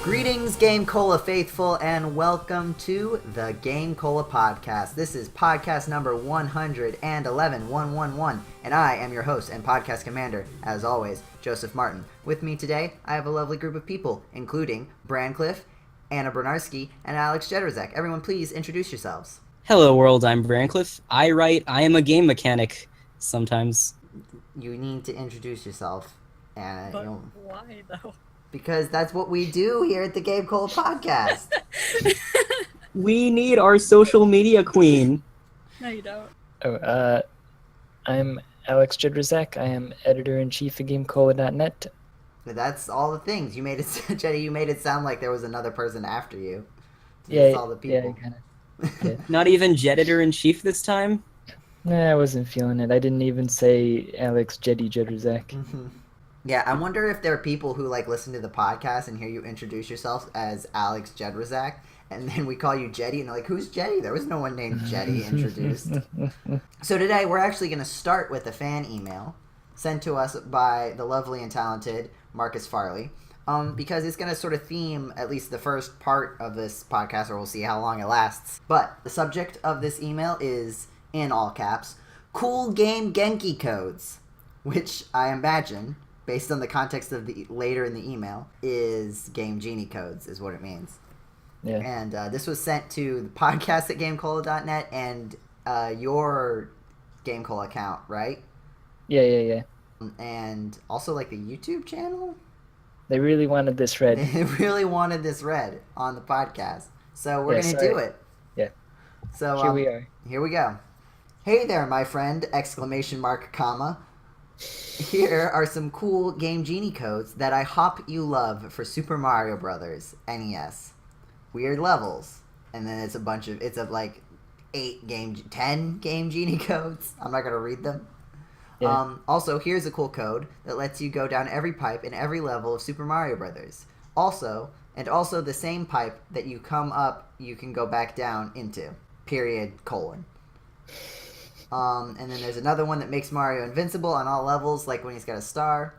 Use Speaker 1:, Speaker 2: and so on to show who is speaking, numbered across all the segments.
Speaker 1: Greetings, GameCola faithful, and welcome to the GameCola Podcast. This is podcast number 111, and I am your host and podcast commander, as always, Joseph Martin. With me today, I have a lovely group of people, including Brancliff, Anna Bernarski, and Alex Jedrzak. Everyone, please introduce yourselves.
Speaker 2: Hello, world. I'm Brancliff. I am a game mechanic sometimes.
Speaker 1: You need to introduce yourself, Anna.
Speaker 3: But why, though?
Speaker 1: Because that's what we do here at the GameCola Podcast.
Speaker 2: We need our social media queen.
Speaker 3: No, you don't.
Speaker 4: I'm Alex Jedrzak. I am editor-in-chief of GameCola.net.
Speaker 1: That's all the things. You made it, Jenny, you made it sound like there was another person after you.
Speaker 4: Yeah,
Speaker 1: all the people.
Speaker 4: Yeah, kind of. Yeah.
Speaker 2: Not even editor-in-chief this time?
Speaker 4: Nah, I wasn't feeling it. I didn't even say Alex Jedrzak.
Speaker 1: Mm-hmm. Yeah, I wonder if there are people who listen to the podcast and hear you introduce yourself as Alex Jedrzak, and then we call you Jetty, and they're like, who's Jetty? There was no one named Jetty introduced. So today we're actually going to start with a fan email sent to us by the lovely and talented Marcus Farley, because it's going to sort of theme at least the first part of this podcast, or we'll see how long it lasts. But the subject of this email is, in all caps, cool game Genkie codes, which I imagine, based on the context of the later in the email, is Game Genie codes, is what it means.
Speaker 4: Yeah.
Speaker 1: And this was sent to the podcast at GameCola.net and your GameCola account, right?
Speaker 4: Yeah.
Speaker 1: And also the YouTube channel?
Speaker 4: They really wanted this read.
Speaker 1: They really wanted this read on the podcast. So we're going to do it.
Speaker 4: Yeah.
Speaker 1: So
Speaker 4: Here we are.
Speaker 1: Here we go. Hey there, my friend! ! Comma. Here are some cool Game Genie codes that I hope you love for Super Mario Brothers NES. Weird levels, and then it's 10 Game Genie codes. I'm not gonna read them.
Speaker 4: Yeah.
Speaker 1: Also, here's a cool code that lets you go down every pipe in every level of Super Mario Brothers. Also the same pipe that you come up, you can go back down into. Period. : and then there's another one that makes Mario invincible on all levels, like when he's got a star.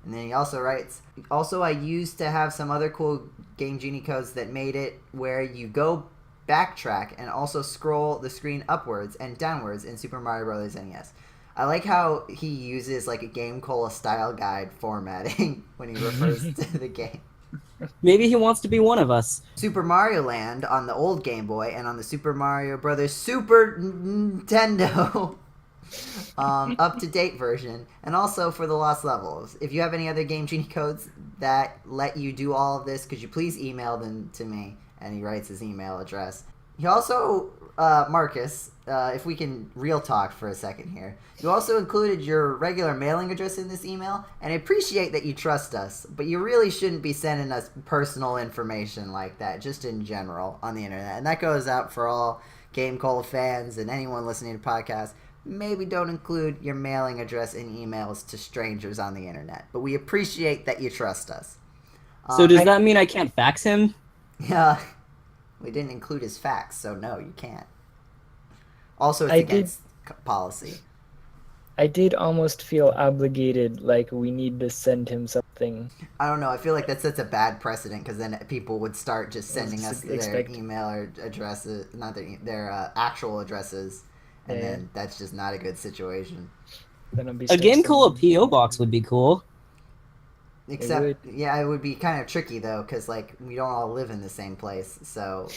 Speaker 1: And then he also writes, also I used to have some other cool Game Genie codes that made it where you go backtrack and also scroll the screen upwards and downwards in Super Mario Bros. NES. I like how he uses a GameCola style guide formatting when he refers to the game.
Speaker 2: Maybe he wants to be one of us.
Speaker 1: Super Mario Land on the old Game Boy and on the Super Mario Brothers Super Nintendo up-to-date version, and also for the Lost Levels. If you have any other Game Genie codes that let you do all of this, could you please email them to me? And he writes his email address. He also, Marcus, if we can real talk for a second here, you also included your regular mailing address in this email, and I appreciate that you trust us, but you really shouldn't be sending us personal information like that, just in general, on the internet. And that goes out for all GameCola fans and anyone listening to podcasts. Maybe don't include your mailing address in emails to strangers on the internet, but we appreciate that you trust us.
Speaker 2: So does that mean I can't fax him?
Speaker 1: Yeah. We didn't include his fax, so no, you can't. Also, it's against policy.
Speaker 4: I did almost feel obligated, we need to send him something.
Speaker 1: I don't know. I feel like that sets a bad precedent, because then people would start just sending us their email or addresses, not their actual addresses, and then that's just not a good situation.
Speaker 4: Then I'll be
Speaker 2: A GameCola P.O. box would be cool.
Speaker 1: Except, it would be kind of tricky, though, because, we don't all live in the same place, so...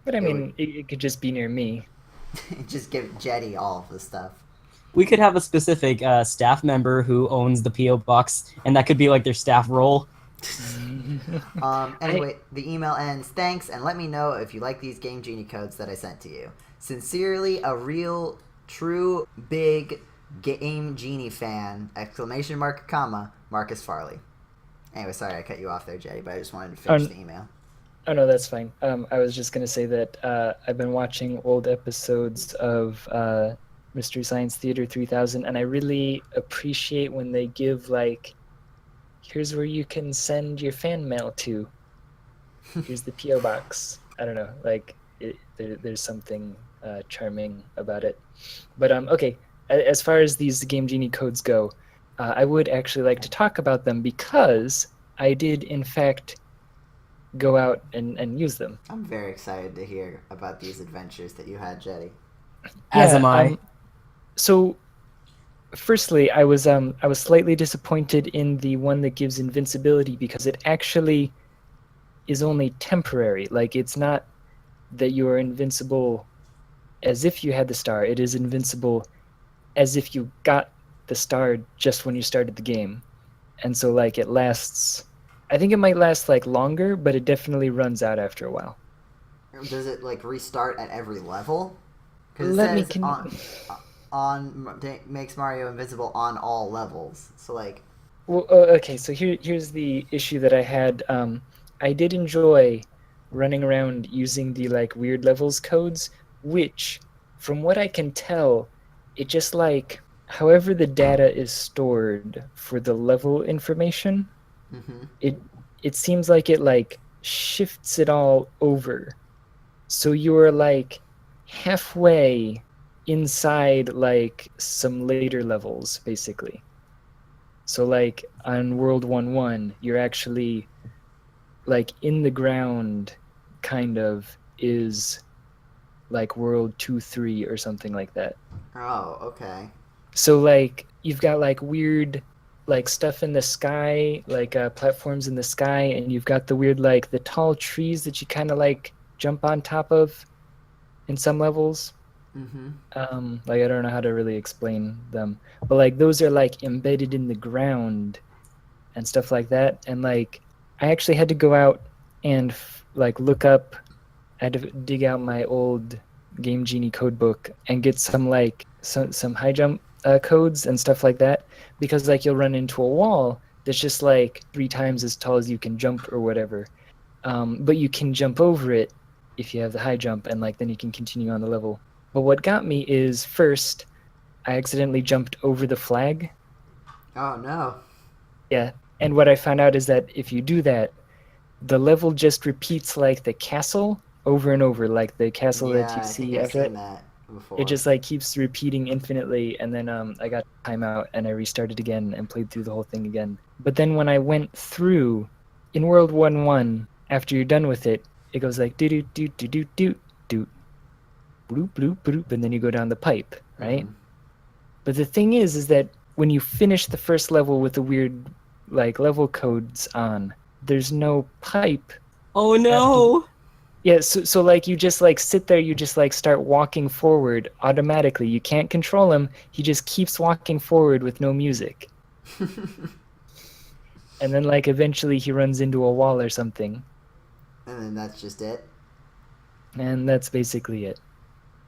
Speaker 4: But, it could just be near me.
Speaker 1: Just give Jetty all of the stuff.
Speaker 2: We could have a specific staff member who owns the P.O. box, and that could be, their staff role.
Speaker 1: Anyway, the email ends, thanks, and let me know if you like these Game Genie codes that I sent to you. Sincerely, a real, true, big Game Genie fan, ! Comma, Marcus Farley. Anyway, sorry I cut you off there, Jetty, but I just wanted to finish the email.
Speaker 4: Oh, no, that's fine. I was just going to say that I've been watching old episodes of Mystery Science Theater 3000, and I really appreciate when they give, here's where you can send your fan mail to. Here's the P.O. box. I don't know, there's something charming about it. But, okay, as far as these Game Genie codes go, I would actually like to talk about them because I did, in fact, go out and use them.
Speaker 1: I'm very excited to hear about these adventures that you had, Jetty.
Speaker 2: As am I.
Speaker 4: So, firstly, I was slightly disappointed in the one that gives invincibility because it actually is only temporary. Like, it's not that you are invincible as if you had the star. It is invincible as if you got the star just when you started the game. And so, like, it lasts... I think it might last, like, longer, but it definitely runs out after a while.
Speaker 1: Does it like restart at every level? Because
Speaker 4: Let me
Speaker 1: it says makes Mario invincible on all levels. So like,
Speaker 4: Well, okay, so here's the issue that I had. I did enjoy running around using the like weird levels codes, which, from what I can tell, it just like however the data is stored for the level information,
Speaker 1: mm-hmm.
Speaker 4: it seems like it like shifts it all over. So you're like halfway inside like some later levels, basically. So like on World 1-1, you're actually like in the ground kind of is like World 2-3 or something like that.
Speaker 1: Oh, okay.
Speaker 4: So like you've got like weird like stuff in the sky, like platforms in the sky, and you've got the weird like the tall trees that you kind of like jump on top of in some levels.
Speaker 1: Mm-hmm.
Speaker 4: Like I don't know how to really explain them, but like those are like embedded in the ground and stuff like that. And like I actually had to go out and like look up, I had to dig out my old Game Genie code book and get some like some high jump codes and stuff like that, because like you'll run into a wall that's just like 3 times as tall as you can jump or whatever, but you can jump over it if you have the high jump, and like then you can continue on the level. But what got me is first I accidentally jumped over the flag.
Speaker 1: Oh no.
Speaker 4: Yeah, and what I found out is that if you do that, the level just repeats like the castle over and over, like the castle that
Speaker 1: Yeah,
Speaker 4: you
Speaker 1: I think
Speaker 4: see
Speaker 1: I've
Speaker 4: after
Speaker 1: seen
Speaker 4: that.
Speaker 1: that before.
Speaker 4: It just like keeps repeating infinitely, and then I got timeout and I restarted again and played through the whole thing again. But then when I went through in World 1-1, after you're done with it, it goes like do do do do do do do bloop bloop bloop, and then you go down the pipe, right?
Speaker 1: Mhm.
Speaker 4: But the thing is that when you finish the first level with the weird like level codes on, there's no pipe.
Speaker 2: Oh no!
Speaker 4: Yeah, so like you just like sit there, you just like start walking forward automatically. You can't control him. He just keeps walking forward with no music. And then like eventually he runs into a wall or something.
Speaker 1: And then that's just it.
Speaker 4: And that's basically it.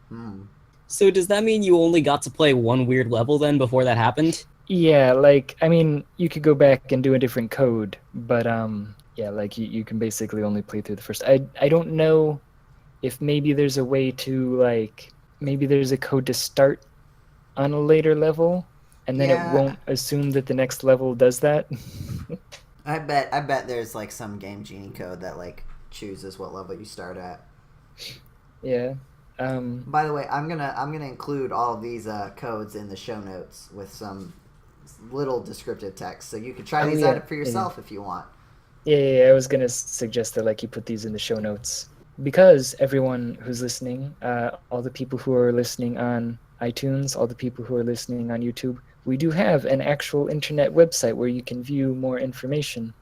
Speaker 1: Hmm.
Speaker 2: So does that mean you only got to play one weird level then before that happened?
Speaker 4: Yeah, like I mean, you could go back and do a different code, but yeah, like you can basically only play through the first. I don't know if maybe there's a way to like maybe there's a code to start on a later level, and then it
Speaker 1: Yeah.
Speaker 4: won't assume that the next level does that.
Speaker 1: I bet there's like some Game Genie code that like chooses what level you start at.
Speaker 4: Yeah.
Speaker 1: By the way, I'm gonna include all of these codes in the show notes with some little descriptive text, so you can try these out for yourself if you want.
Speaker 4: Yeah, I was gonna suggest that like you put these in the show notes, because everyone who's listening, all the people who are listening on iTunes, all the people who are listening on YouTube, we do have an actual internet website where you can view more information,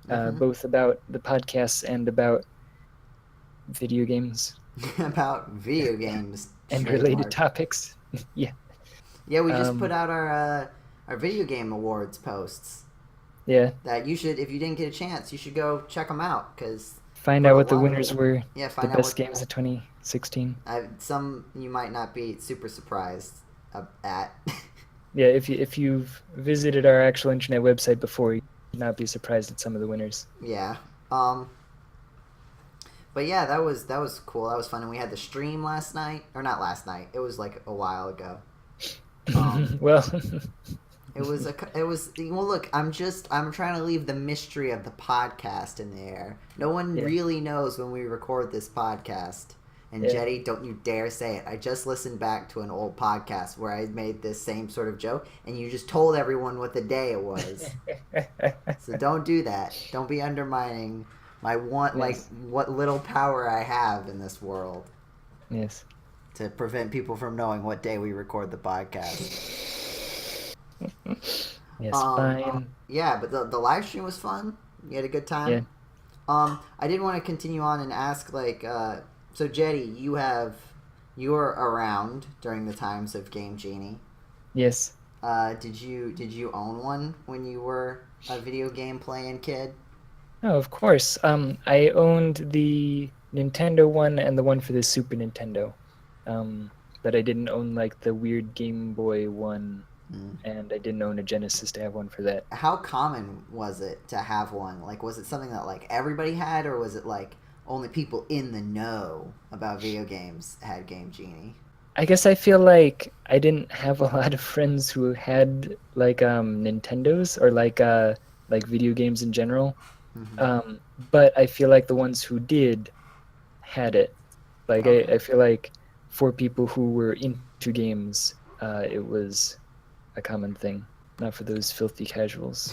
Speaker 4: both about the podcasts and about video games
Speaker 1: About video games
Speaker 4: and
Speaker 1: trademark.
Speaker 4: related topics. Yeah.
Speaker 1: Yeah, we just put out our video game awards posts.
Speaker 4: Yeah.
Speaker 1: That you should, if you didn't get a chance, you should go check them out, because
Speaker 4: Find out what the winners were.
Speaker 1: Yeah,
Speaker 4: The
Speaker 1: find out
Speaker 4: best
Speaker 1: what
Speaker 4: games of 2016.
Speaker 1: some you might not be super surprised at.
Speaker 4: Yeah, if you've visited our actual internet website before, you should not be surprised at some of the winners.
Speaker 1: Yeah. But yeah, that was cool. That was fun, and we had the stream last night, or not last night. It was like a while ago.
Speaker 4: Well,
Speaker 1: it was well. Look, I'm trying to leave the mystery of the podcast in the air. No one really knows when we record this podcast. And Jetty, don't you dare say it. I just listened back to an old podcast where I made this same sort of joke, and you just told everyone what the day it was. So don't do that. Don't be undermining my one like
Speaker 4: Yes.
Speaker 1: what little power I have in this world
Speaker 4: Yes.
Speaker 1: to prevent people from knowing what day we record the podcast.
Speaker 4: Yes, fine.
Speaker 1: Yeah, but the live stream was fun. You had a good time.
Speaker 4: Yeah.
Speaker 1: I did want to continue on and ask so Jetty, you're around during the times of Game Genie.
Speaker 4: Yes.
Speaker 1: Did you own one when you were a video game playing kid?
Speaker 4: Oh, of course. I owned the Nintendo one and the one for the Super Nintendo. But I didn't own like the weird Game Boy one, and I didn't own a Genesis to have one for that.
Speaker 1: How common was it to have one? Like, was it something that like everybody had, or was it like only people in the know about video games had Game Genie?
Speaker 4: I guess I feel like I didn't have a lot of friends who had like Nintendos or like video games in general. But I feel like the ones who did had it. Like
Speaker 1: Okay.
Speaker 4: I feel like for people who were into games, it was a common thing. Not for those filthy casuals.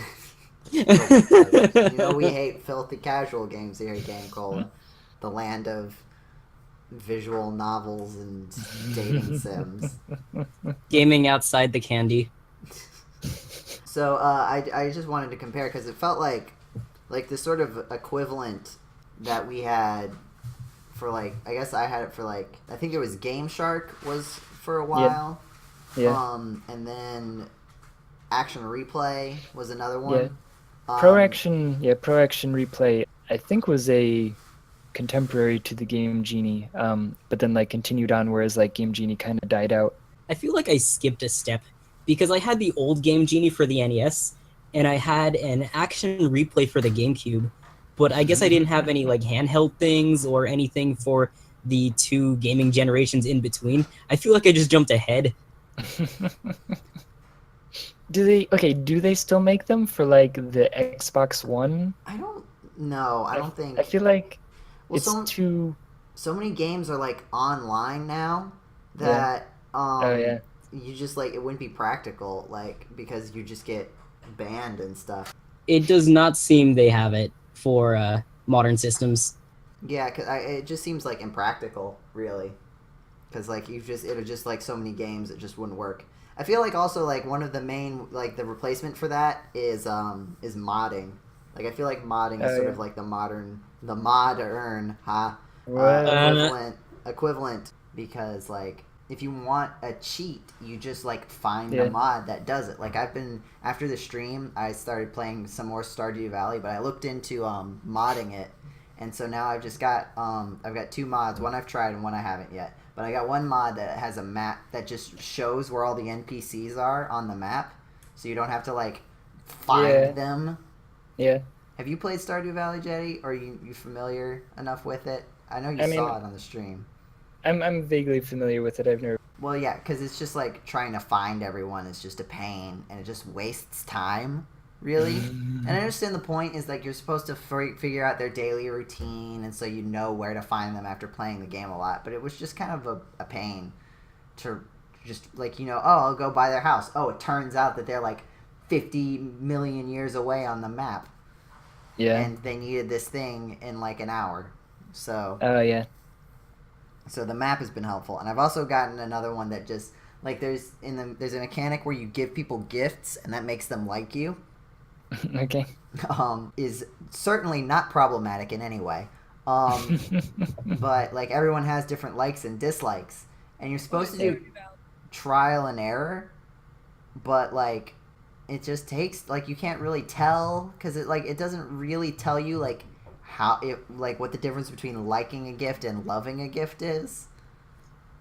Speaker 1: You know we hate filthy casual games here at GameCola, the land of visual novels and dating sims.
Speaker 2: Gaming outside the candy.
Speaker 1: So I just wanted to compare because it felt like the sort of equivalent that we had for like, I guess I had it for like, I think it was Game Shark was for a while.
Speaker 4: Yeah.
Speaker 1: And then Action Replay was another one.
Speaker 4: Pro Action Replay, I think was a contemporary to the Game Genie, but then like continued on, whereas like Game Genie kind of died out.
Speaker 2: I feel like I skipped a step because I had the old Game Genie for the NES and I had an Action Replay for the GameCube, but I guess I didn't have any like handheld things or anything for the two gaming generations in between. I feel like I just jumped ahead.
Speaker 1: Do
Speaker 4: they still make them for like the Xbox One?
Speaker 1: I don't know. I don't think.
Speaker 4: I feel like
Speaker 1: Well,
Speaker 4: it's too.
Speaker 1: so many games are like online now that
Speaker 4: yeah.
Speaker 1: you just like it wouldn't be practical like because you just get banned and stuff.
Speaker 2: It does not seem they have it for modern systems.
Speaker 1: Yeah, it just seems like impractical, really, because like it would just like so many games it just wouldn't work. I feel like also like one of the main like the replacement for that is modding. Like I feel like modding is sort of like the modern equivalent because like if you want a cheat you just like find a mod that does it. Like I've been after the stream I started playing some more Stardew Valley, but I looked into modding it, and so now I've just got I've got two mods. One I've tried and one I haven't yet. But I got one mod that has a map that just shows where all the NPCs are on the map, so you don't have to like find them.
Speaker 4: Yeah.
Speaker 1: Have you played Stardew Valley, Jetty? Or are you familiar enough with it? I know you saw it on the stream.
Speaker 4: I'm vaguely familiar with it. I've never.
Speaker 1: Well, yeah, because it's just like trying to find everyone is just a pain, and it just wastes time, really. And I understand the point is like you're supposed to figure out their daily routine, and so you know where to find them after playing the game a lot. But it was just kind of a pain to just like I'll go by their house. Oh, it turns out that they're like 50 million years away on the map.
Speaker 4: Yeah.
Speaker 1: And they needed this thing in like an hour. So.
Speaker 4: Oh yeah.
Speaker 1: So the map has been helpful, and I've also gotten another one that just like there's a mechanic where you give people gifts, and that makes them like you.
Speaker 4: Okay.
Speaker 1: Is certainly not problematic in any way. But like everyone has different likes and dislikes, and you're supposed to do trial and error, but like it just takes like you can't really tell because it doesn't really tell you like how it like what the difference between liking a gift and loving a gift is.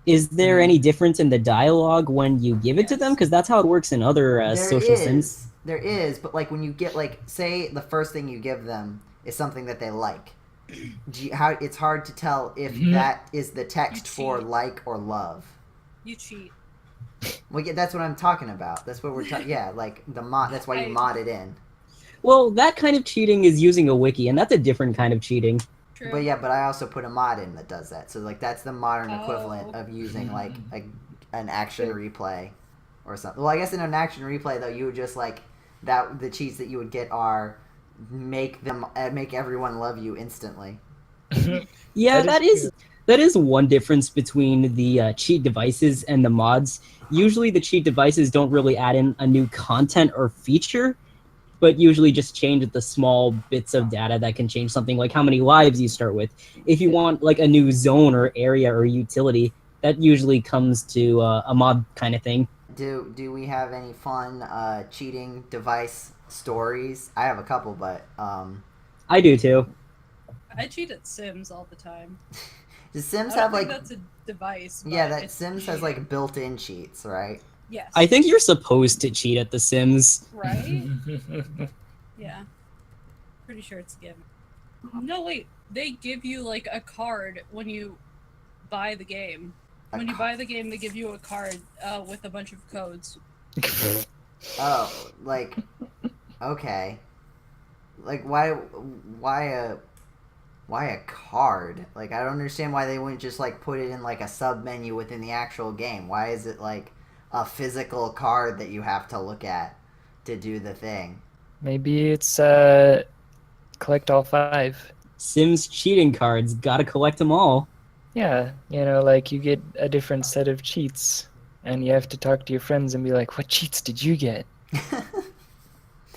Speaker 2: Is there any difference in the dialogue when you give it to them? Because that's how it works in other social sims.
Speaker 1: There is, but like when you get like say the first thing you give them is something that they like. It's hard to tell if that is the text for like or love.
Speaker 3: You cheat.
Speaker 1: Well, yeah, that's what I'm talking about. That's what we're talking. Yeah, like the mod. That's why you mod it in.
Speaker 2: Well, that kind of cheating is using a wiki, and that's a different kind of cheating.
Speaker 3: True.
Speaker 1: But yeah, but I also put a mod in that does that. So like that's the modern equivalent of using like an action replay or something. Well, I guess in an action replay though, you would just like that the cheats that you would get are make everyone love you instantly.
Speaker 2: Yeah,
Speaker 4: That
Speaker 2: that is one difference between the cheat devices and the mods. Usually, the cheat devices don't really add in a new content or feature, but usually just change the small bits of data that can change something like how many lives you start with. If you want like a new zone or area or utility, that usually comes to a mod kind of thing.
Speaker 1: Do we have any fun cheating device stories? I have a couple, but
Speaker 2: I do too.
Speaker 3: I cheat at Sims all the time.
Speaker 1: does Sims
Speaker 3: I don't
Speaker 1: have
Speaker 3: think
Speaker 1: like
Speaker 3: that's a device. But
Speaker 1: yeah, that
Speaker 3: it's
Speaker 1: Sims has
Speaker 3: cheating.
Speaker 1: like built-in cheats, right?
Speaker 3: Yes.
Speaker 2: I think you're supposed to cheat at The Sims.
Speaker 3: Right? Yeah. Pretty sure it's given. No, wait. They give you like a card when you buy the game. When you buy the game, they give you a card with a bunch of codes.
Speaker 1: Oh, like okay. Like why a card? Like I don't understand why they wouldn't just like put it in like a sub menu within the actual game. Why is it like a physical card that you have to look at to do the thing?
Speaker 4: Maybe it's collect all 5.
Speaker 2: Sims cheating cards, gotta collect them all.
Speaker 4: Yeah, like you get a different set of cheats, and you have to talk to your friends and be like, "What cheats did you get?"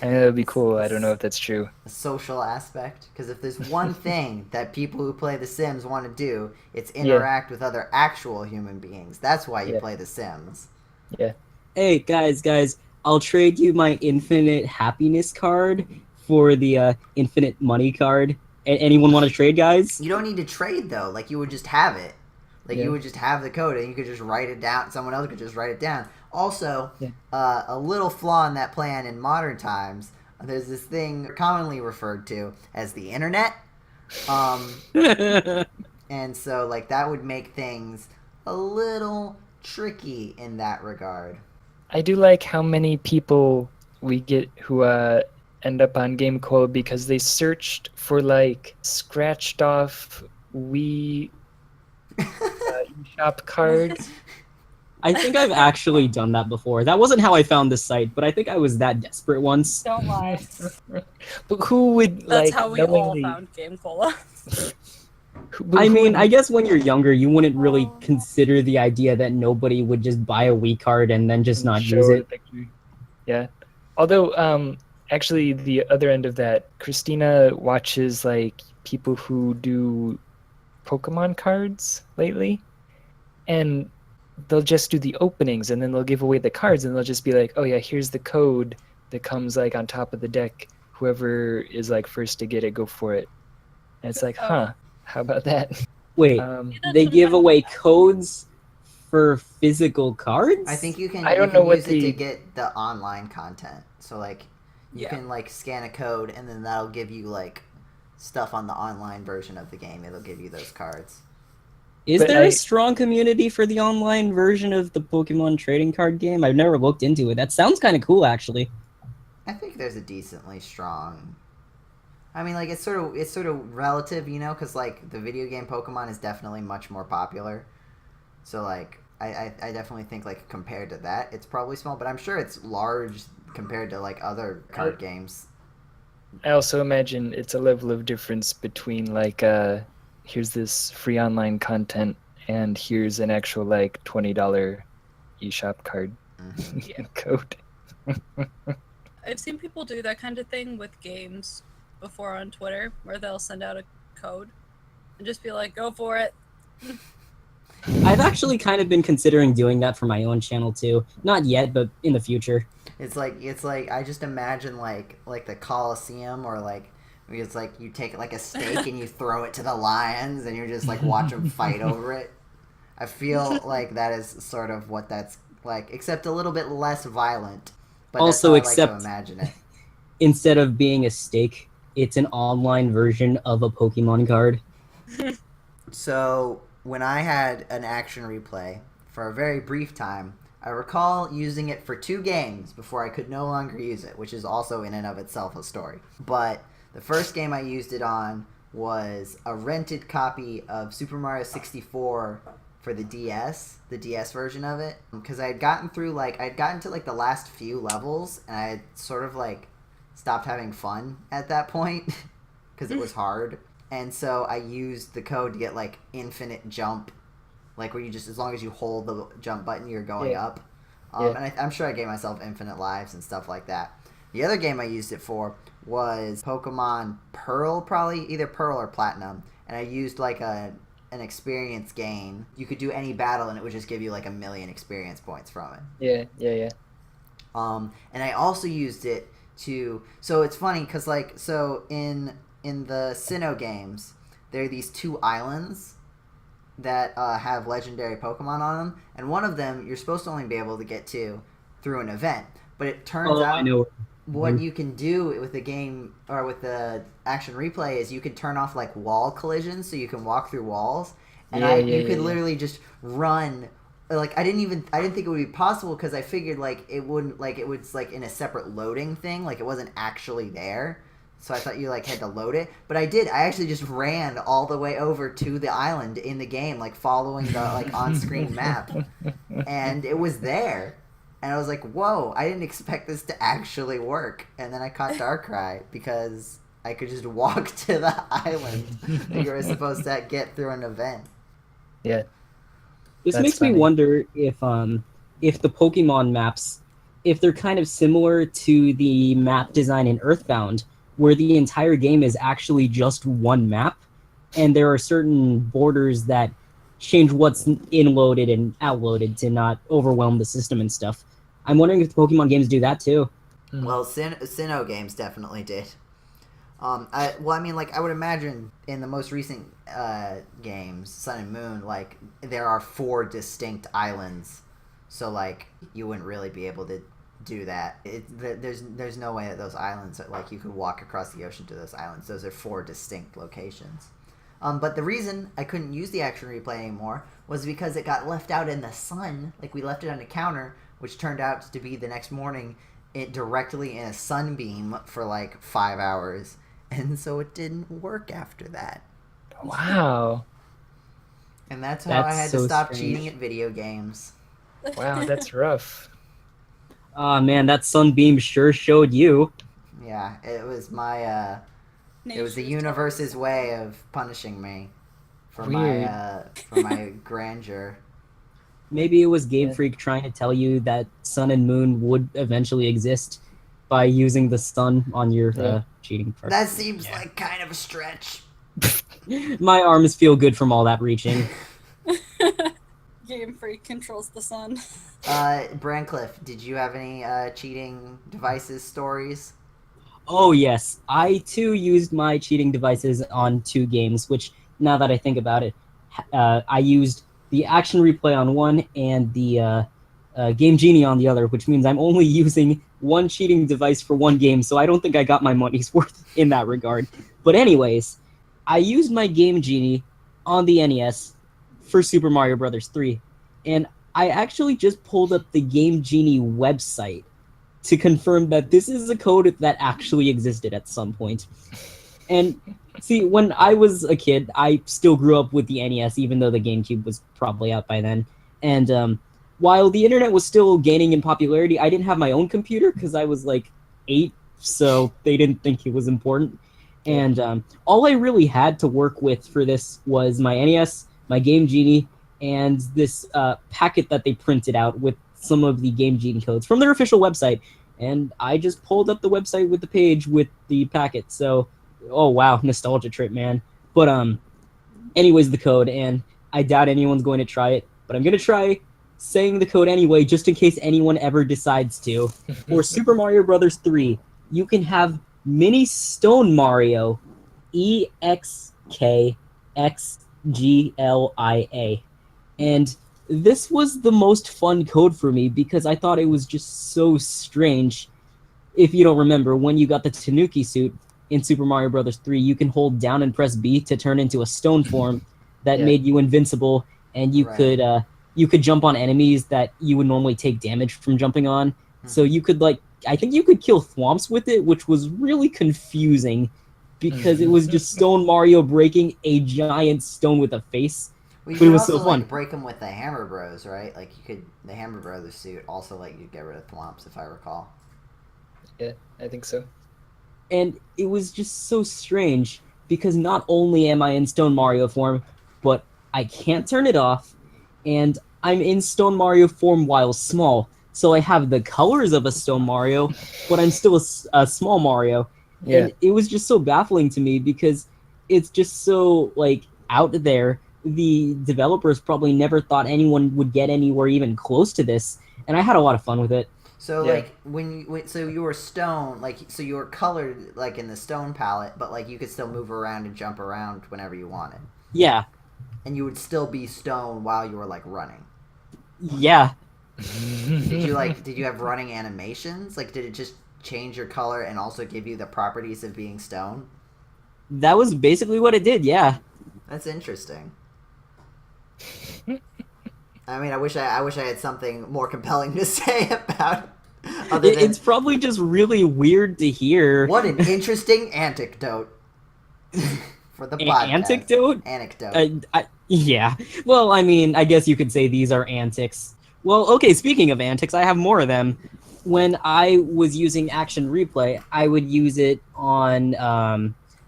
Speaker 4: I know that'd be cool. I don't know if that's true.
Speaker 1: A social aspect, because if there's one thing that people who play The Sims want to do, it's interact with other actual human beings. That's why you
Speaker 4: Yeah.
Speaker 1: play The Sims.
Speaker 4: Yeah.
Speaker 2: Hey guys, I'll trade you my infinite happiness card for the infinite money card. Anyone want to trade, guys?
Speaker 1: You don't need to trade though. Like you would just have it. Like
Speaker 4: Yeah.
Speaker 1: you would just have the code and you could just write it down. Someone else could just write it down. Also,
Speaker 4: Yeah.
Speaker 1: a little flaw in that plan in modern times. There's this thing commonly referred to as the internet, and so like that would make things a little tricky in that regard.
Speaker 4: I do like how many people we get who end up on GameCola because they searched for like scratched off Wii eShop card.
Speaker 2: I think I've actually done that before. That wasn't how I found this site, but I think I was that desperate once.
Speaker 3: Don't lie.
Speaker 4: But who would
Speaker 3: That's
Speaker 4: like
Speaker 3: how we all
Speaker 4: knowingly?
Speaker 3: found GameCola.
Speaker 4: But
Speaker 2: I
Speaker 4: who
Speaker 2: mean,
Speaker 4: would-
Speaker 2: I guess when you're younger, you wouldn't really consider the idea that nobody would just buy a Wii card and then just not
Speaker 4: show
Speaker 2: use it.
Speaker 4: the picture. Yeah. Although, actually, the other end of that, Christina watches like people who do Pokemon cards lately, and they'll just do the openings, and then they'll give away the cards, and they'll just be like, "Oh yeah, here's the code that comes like on top of the deck. Whoever is like first to get it, go for it." And it's like, huh? How about that?
Speaker 2: Wait,
Speaker 4: Um,
Speaker 2: they give away codes for physical cards?
Speaker 1: I think you can.
Speaker 4: I don't
Speaker 1: you can
Speaker 4: know what
Speaker 1: use it to
Speaker 4: the-
Speaker 1: get the online content. So like, you
Speaker 3: Yeah.
Speaker 1: can like scan a code and then that'll give you like stuff on the online version of the game. It'll give you those cards.
Speaker 2: Is
Speaker 4: But
Speaker 2: there
Speaker 4: I-
Speaker 2: a strong community for the online version of the Pokemon trading card game? I've never looked into it. That sounds kind of cool, actually.
Speaker 1: I think there's a decently strong. I mean, like it's sort of relative, you know, because like the video game Pokemon is definitely much more popular. So like, I definitely think like compared to that, it's probably small, but I'm sure it's large compared to like other card games.
Speaker 4: I also imagine it's a level of difference between like here's this free online content and here's an actual like $20 eShop card code.
Speaker 3: I've seen people do that kind of thing with games before on Twitter, where they'll send out a code and just be like, "Go for it."
Speaker 2: I've actually kind of been considering doing that for my own channel too. Not yet, but in the future.
Speaker 1: It's like I just imagine like the Coliseum or like it's like you take like a steak and you throw it to the lions and you're just like watch them fight over it. I feel like that is sort of what that's like, except a little bit less violent. But
Speaker 2: Also,
Speaker 1: that's how I like
Speaker 2: except-
Speaker 1: to imagine it.
Speaker 2: Instead of being a steak, it's an online version of a Pokemon card.
Speaker 1: So when I had an action replay for a very brief time, I recall using it for 2 games before I could no longer use it, which is also in and of itself a story. But the first game I used it on was a rented copy of Super Mario 64 for the DS version of it, because I had gotten to like the last few levels and I had sort of like stopped having fun at that point because it was hard. And so I used the code to get like infinite jump, like where you just, as long as you hold the jump button, you're going up. And I'm sure I gave myself infinite lives and stuff like that. The other game I used it for was Pokemon Pearl, probably either Pearl or Platinum, and I used like an experience gain. You could do any battle and it would just give you like 1,000,000 experience points from it.
Speaker 4: Yeah.
Speaker 1: And I also used it to, so it's funny because like, so in the Sinnoh games, there are these 2 islands that have legendary Pokemon on them, and one of them you're supposed to only be able to get to through an event. But it turns out
Speaker 2: I know.
Speaker 1: what you can do with the game or with the action replay is you can turn off like wall collisions, so you can walk through walls, and you could literally just run. Like I didn't think it would be possible because I figured like it wouldn't, like it was like in a separate loading thing, like it wasn't actually there. So I thought you like had to load it, but I did. I actually just ran all the way over to the island in the game, like following the like on-screen map, and it was there. And I was like, "Whoa! I didn't expect this to actually work." And then I caught Darkrai because I could just walk to the island that you were supposed to get through an event.
Speaker 4: Yeah.
Speaker 2: This
Speaker 4: That's
Speaker 2: makes
Speaker 4: funny.
Speaker 2: me wonder if the Pokemon maps, if they're kind of similar to the map design in Earthbound, where the entire game is actually just one map, and there are certain borders that change what's inloaded and outloaded to not overwhelm the system and stuff. I'm wondering if the Pokemon games do that too.
Speaker 1: Well, Sinnoh games definitely did. I would imagine in the most recent games, Sun and Moon, like there are 4 distinct islands, so like you wouldn't really be able to do that. There's no way that those islands are, like you could walk across the ocean to those islands. Those are 4 distinct locations. But the reason I couldn't use the action replay anymore was because it got left out in the sun. Like we left it on a counter, which turned out to be the next morning, it directly in a sunbeam for like 5 hours, and so it didn't work after that.
Speaker 4: Wow.
Speaker 1: And that's how I had to
Speaker 2: so
Speaker 1: stop
Speaker 2: strange.
Speaker 1: cheating at video games.
Speaker 4: Wow, that's rough.
Speaker 2: Ah, man, that sunbeam sure showed you.
Speaker 1: Yeah, it was my it was the universe's way of punishing me for
Speaker 4: Weird.
Speaker 1: my grandeur.
Speaker 2: Maybe it was Game
Speaker 4: Yeah.
Speaker 2: Freak trying to tell you that Sun and Moon would eventually exist by using the sun on your cheating part.
Speaker 1: That seems like kind of a stretch.
Speaker 2: My arms feel good from all that reaching.
Speaker 3: Game Freak controls the sun.
Speaker 1: Brancliff, did you have any cheating devices stories?
Speaker 2: Oh yes, I too used my cheating devices on 2 games, which now that I think about it, I used the action replay on one and the Game Genie on the other, which means I'm only using one cheating device for one game, so I don't think I got my money's worth in that regard. But anyways, I used my Game Genie on the NES for Super Mario Bros. 3, and I actually just pulled up the Game Genie website to confirm that this is a code that actually existed at some point. And see, when I was a kid, I still grew up with the NES, even though the GameCube was probably out by then. And while the internet was still gaining in popularity, I didn't have my own computer because I was like 8, so they didn't think it was important. And all I really had to work with for this was my NES, my Game Genie, and this packet that they printed out with some of the Game Genie codes from their official website. And I just pulled up the website with the page with the packet. So, oh wow, nostalgia trip, man. But anyways, the code, and I doubt anyone's going to try it, but I'm gonna try saying the code anyway, just in case anyone ever decides to. For Super Mario Bros. 3, you can have Mini Stone Mario, EXKXGLIA. And this was the most fun code for me because I thought it was just so strange. If you don't remember, when you got the Tanuki suit in Super Mario Bros. 3, you can hold down and press B to turn into a stone form that made you invincible, and you could jump on enemies that you would normally take damage from jumping on. So you could I think you could kill thwomps with it, which was really confusing because it was just Stone Mario breaking a giant stone with a face.
Speaker 1: Well, you
Speaker 2: But it
Speaker 1: could
Speaker 2: was
Speaker 1: also
Speaker 2: so fun.
Speaker 1: like break them with the Hammer Bros, right? Like the Hammer Brothers suit also let you get rid of thwomps, if I recall.
Speaker 4: Yeah, I think so.
Speaker 2: And it was just so strange because not only am I in Stone Mario form, but I can't turn it off, and I'm in Stone Mario form while small. So I have the colors of a Stone Mario, but I'm still a small Mario.
Speaker 4: Yeah.
Speaker 2: And it was just so baffling to me because it's just so like out there. The developers probably never thought anyone would get anywhere even close to this, and I had a lot of fun with it.
Speaker 1: So
Speaker 4: Yeah.
Speaker 1: like so you were stone, like so you were colored like in the stone palette, but like you could still move around and jump around whenever you wanted,
Speaker 2: Yeah,
Speaker 1: and you would still be stone while you were like running.
Speaker 2: yeah.
Speaker 1: Did you have running animations? Like did it just change your color and also give you the properties of being stone?
Speaker 2: That was basically what it did, yeah.
Speaker 1: That's interesting. I mean, I wish I had something more compelling to say about it. Other than
Speaker 2: It's probably just really weird to hear.
Speaker 1: what an interesting anecdote for the podcast.
Speaker 2: Anecdote?
Speaker 1: Anecdote.
Speaker 2: Yeah. Well, I mean, I guess you could say these are antics. Well, okay, speaking of antics, I have more of them. When I was using Action Replay, I would use it on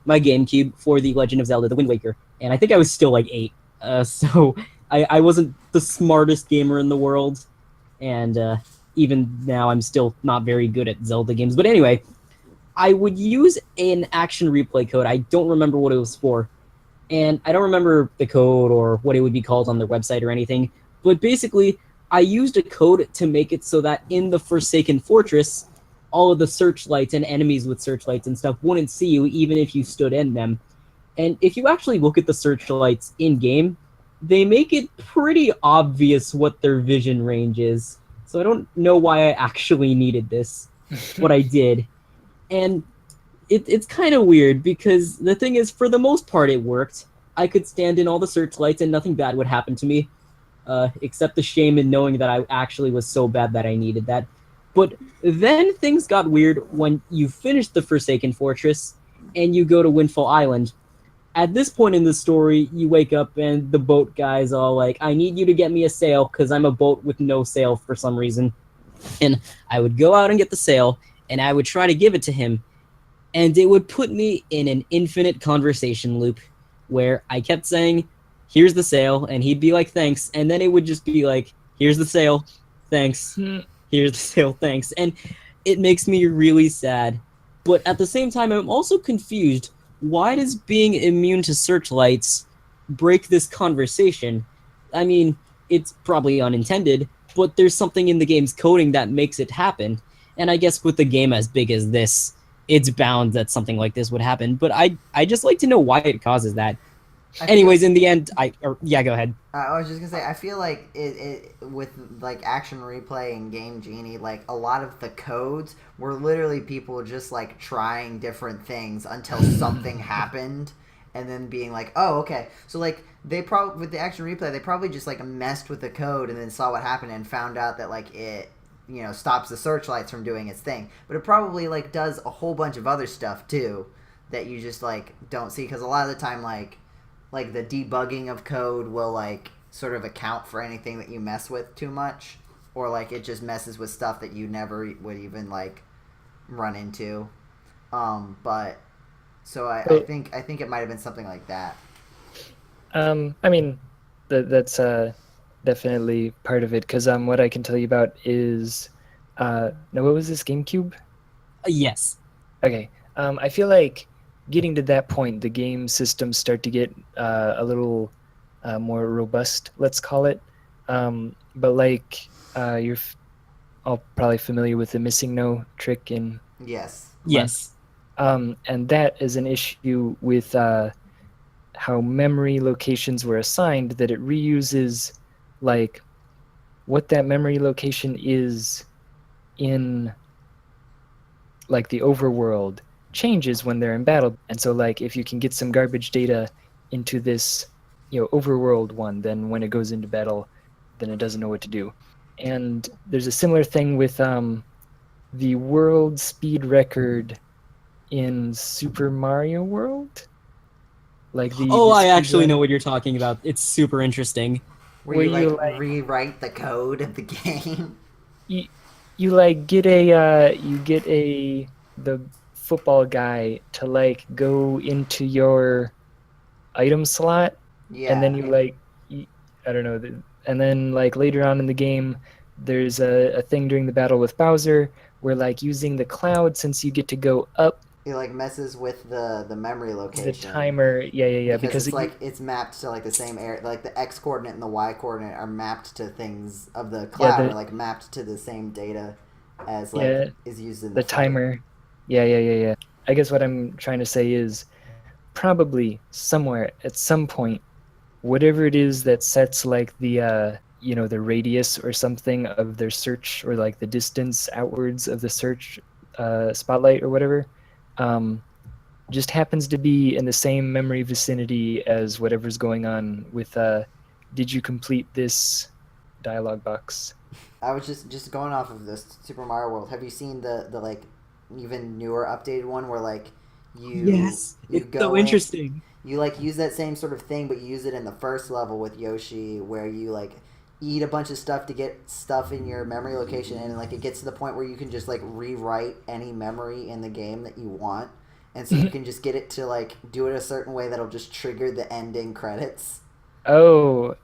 Speaker 2: my GameCube for The Legend of Zelda: The Wind Waker, and I think I was still like 8, so I wasn't the smartest gamer in the world, and even now I'm still not very good at Zelda games. But anyway, I would use an Action Replay code. I don't remember what it was for, and I don't remember the code or what it would be called on their website or anything, but basically I used a code to make it so that in the Forsaken Fortress, all of the searchlights and enemies with searchlights and stuff wouldn't see you even if you stood in them. And if you actually look at the searchlights in-game, they make it pretty obvious what their vision range is. So I don't know why I actually needed this, but I did. And it's kind of weird because the thing is, for the most part, it worked. I could stand in all the searchlights and nothing bad would happen to me. Except the shame in knowing that I actually was so bad that I needed that. But then things got weird when you finish the Forsaken Fortress and you go to Windfall Island. At this point in the story, you wake up and the boat guy's all like, I need you to get me a sail because I'm a boat with no sail for some reason. And I would go out and get the sail and I would try to give it to him. And it would put me in an infinite conversation loop where I kept saying, here's the sail, and he'd be like, thanks, and then it would just be like, here's the sail, thanks, here's the sail, thanks, and it makes me really sad. But at the same time, I'm also confused. Why does being immune to searchlights break this conversation? I mean, it's probably unintended, but there's something in the game's coding that makes it happen, and I guess with a game as big as this, it's bound that something like this would happen, but I just like to know why it causes that. Anyways, in the end, yeah, go ahead.
Speaker 1: I was just gonna say, I feel like it with like Action Replay and Game Genie, like a lot of the codes were literally people just like trying different things until something happened, and then being like, oh, okay. So like they probably with the Action Replay, they probably just like messed with the code and then saw what happened and found out that like it, you know, stops the searchlights from doing its thing. But it probably like does a whole bunch of other stuff too that you just like don't see, because a lot of the time like the debugging of code will like sort of account for anything that you mess with too much, or like it just messes with stuff that you never would even like run into. But so I think it might have been something like that.
Speaker 4: I mean, that's definitely part of it, because what I can tell you about is no, what was this, GameCube?
Speaker 2: Yes.
Speaker 4: Okay. I feel like getting to that point, the game systems start to get a little more robust, let's call it. But like you're all probably familiar with the missing no trick in
Speaker 1: Yes.
Speaker 2: Yes.
Speaker 4: and that is an issue with how memory locations were assigned, that it reuses like what that memory location is in like the overworld changes when they're in battle. And so like if you can get some garbage data into this, you know, overworld one, then when it goes into battle, then it doesn't know what to do. And there's a similar thing with the world speed record in Super Mario World. Like the
Speaker 2: I
Speaker 4: speed
Speaker 2: actually
Speaker 4: run-
Speaker 2: know what you're talking about. It's super interesting.
Speaker 1: Where you
Speaker 4: you,
Speaker 1: like
Speaker 4: like-
Speaker 1: rewrite the code of the game.
Speaker 4: you like get a the football guy to like go into your item slot,
Speaker 1: Yeah.
Speaker 4: and then you like, I don't know, and then like later on in the game, there's a thing during the battle with Bowser where like using the cloud, since you get to go up
Speaker 1: it like messes with the memory location.
Speaker 4: the timer,
Speaker 1: because it's like it's mapped to like the same area, like the X coordinate and the Y coordinate are mapped to things of the cloud, are like mapped to the same data as like is used in
Speaker 4: the timer. Yeah. I guess what I'm trying to say is probably somewhere at some point, whatever it is that sets like the the radius or something of their search, or like the distance outwards of the search spotlight or whatever, just happens to be in the same memory vicinity as whatever's going on with did you complete this dialogue box.
Speaker 1: I was just going off of this Super Mario World. Have you seen the like even newer updated one where like
Speaker 2: Yes,
Speaker 1: you
Speaker 2: it's
Speaker 1: go
Speaker 2: so
Speaker 1: in,
Speaker 2: interesting.
Speaker 1: you like use that same sort of thing, but you use it in the first level with Yoshi, where you like eat a bunch of stuff to get stuff in your memory location, and like it gets to the point where you can just like rewrite any memory in the game that you want, and so you can just get it to like do it a certain way that'll just trigger the ending credits.
Speaker 4: Oh,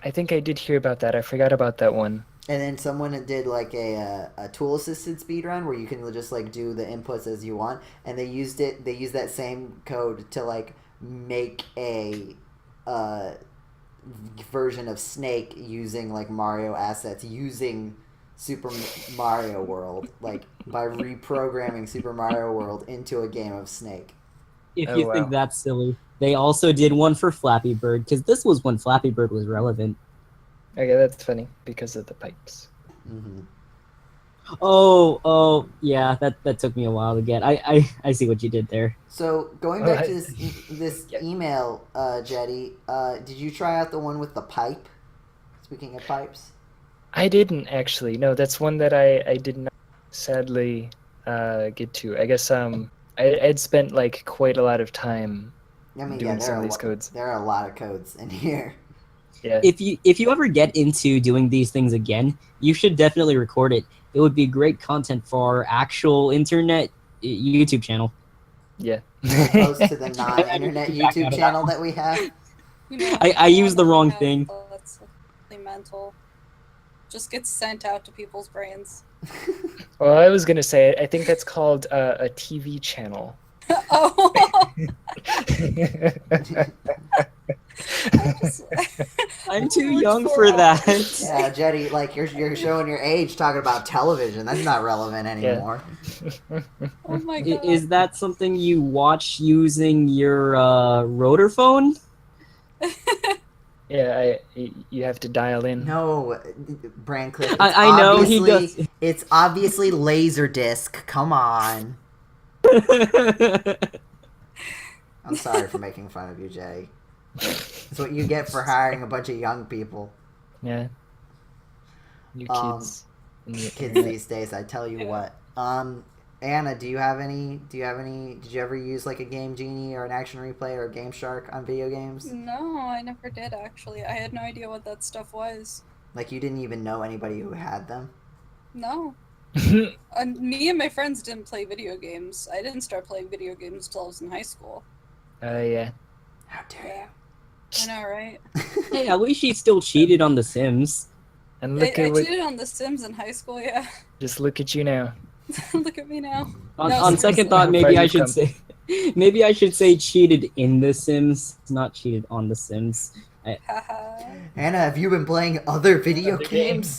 Speaker 4: I think I did hear about that. I forgot about that one.
Speaker 1: And then someone did like a tool assisted speedrun where you can just like do the inputs as you want, and they used that same code to like make a version of Snake using like Mario assets, using Super Mario World, like by reprogramming Super Mario World into a game of Snake.
Speaker 2: If
Speaker 4: Oh,
Speaker 2: you
Speaker 4: wow.
Speaker 2: think that's silly, they also did one for Flappy Bird, because this was when Flappy Bird was relevant.
Speaker 4: Okay, that's funny because of the pipes.
Speaker 1: Mm-hmm.
Speaker 2: Oh, yeah, that took me a while to get. I see what you did there.
Speaker 1: So going
Speaker 4: Oh,
Speaker 1: back
Speaker 4: I-
Speaker 1: to this
Speaker 4: Yeah.
Speaker 1: email, Jetty, did you try out the one with the pipe? Speaking of pipes.
Speaker 4: I didn't actually. No, that's one that I did not sadly get to. I guess I'd spent like quite a lot of time
Speaker 1: I mean,
Speaker 4: doing
Speaker 1: yeah,
Speaker 4: some of these codes.
Speaker 1: there are a lot of codes in here.
Speaker 4: Yeah.
Speaker 2: If you ever get into doing these things again, you should definitely record it. It would be great content for our actual internet YouTube channel.
Speaker 4: Yeah.
Speaker 1: As opposed to the non-internet
Speaker 2: Back out
Speaker 1: YouTube
Speaker 2: of that
Speaker 1: channel
Speaker 2: one.
Speaker 1: that we have.
Speaker 3: You know,
Speaker 2: I used the wrong
Speaker 3: have
Speaker 2: thing.
Speaker 3: That's really mental. Just gets sent out to people's brains.
Speaker 4: Well, I was gonna say, I think that's called a TV channel.
Speaker 3: Oh,
Speaker 2: I'm too
Speaker 3: Look
Speaker 2: young
Speaker 3: for
Speaker 2: for that.
Speaker 1: Yeah, Jetty, like you're showing your age talking about television. That's not relevant anymore.
Speaker 3: oh my god.
Speaker 2: Is that something you watch using your rotor phone?
Speaker 4: Yeah, you have to dial in.
Speaker 1: No, Brancliff.
Speaker 2: I know he does.
Speaker 1: It's obviously Laserdisc. Come on. I'm sorry for making fun of you, Jetty. That's what you get for hiring a bunch of young people.
Speaker 4: Yeah. New
Speaker 1: Um,
Speaker 4: kids. in the
Speaker 1: Kids
Speaker 4: internet.
Speaker 1: these days, I tell you what. Anna, did you ever use like a Game Genie or an Action Replay or a Game Shark on video games?
Speaker 3: No, I never did actually. I had no idea what that stuff was.
Speaker 1: Like you didn't even know anybody who had them?
Speaker 3: No. Me and my friends didn't play video games. I didn't start playing video games until I was in high school.
Speaker 4: Yeah.
Speaker 1: How dare
Speaker 3: I know, right?
Speaker 2: Hey, at least she still cheated on The Sims.
Speaker 4: And
Speaker 3: I
Speaker 4: look at what,
Speaker 3: cheated on The Sims in high school, yeah.
Speaker 4: just look at you now.
Speaker 3: Look at me now.
Speaker 2: On,
Speaker 3: No,
Speaker 2: on
Speaker 3: seriously.
Speaker 2: second thought,
Speaker 4: How
Speaker 2: maybe
Speaker 4: far
Speaker 2: I
Speaker 4: you've
Speaker 2: should
Speaker 4: come.
Speaker 2: say, cheated in The Sims, not cheated on The Sims.
Speaker 3: Haha.
Speaker 1: you? Anna, have you been playing other video
Speaker 4: Other
Speaker 1: games?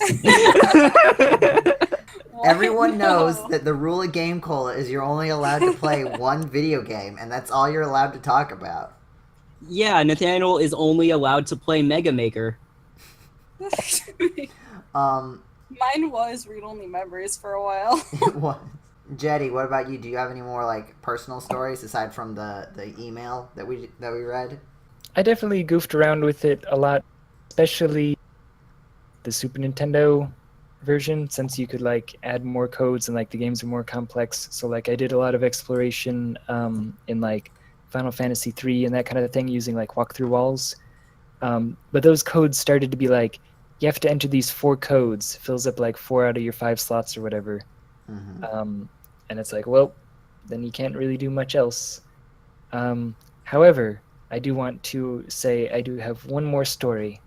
Speaker 3: What?
Speaker 1: Everyone knows
Speaker 3: No.
Speaker 1: that the rule of GameCola is you're only allowed to play one video game, and that's all you're allowed to talk about.
Speaker 2: Yeah, Nathaniel is only allowed to play Mega Maker.
Speaker 3: Mine was read-only memories for a while.
Speaker 1: What? Jetty, what about you? Do you have any more like personal stories aside from the email that we read?
Speaker 4: I definitely goofed around with it a lot, especially the Super Nintendo version, since you could like add more codes and like the games are more complex. So like I did a lot of exploration in like Final Fantasy 3 and that kind of thing, using like walkthrough walls. But those codes started to be like, you have to enter these 4 codes, fills up like 4 out of your 5 slots or whatever.
Speaker 1: Mm-hmm.
Speaker 4: And it's like, well, then you can't really do much else. However, I do want to say I do have one more story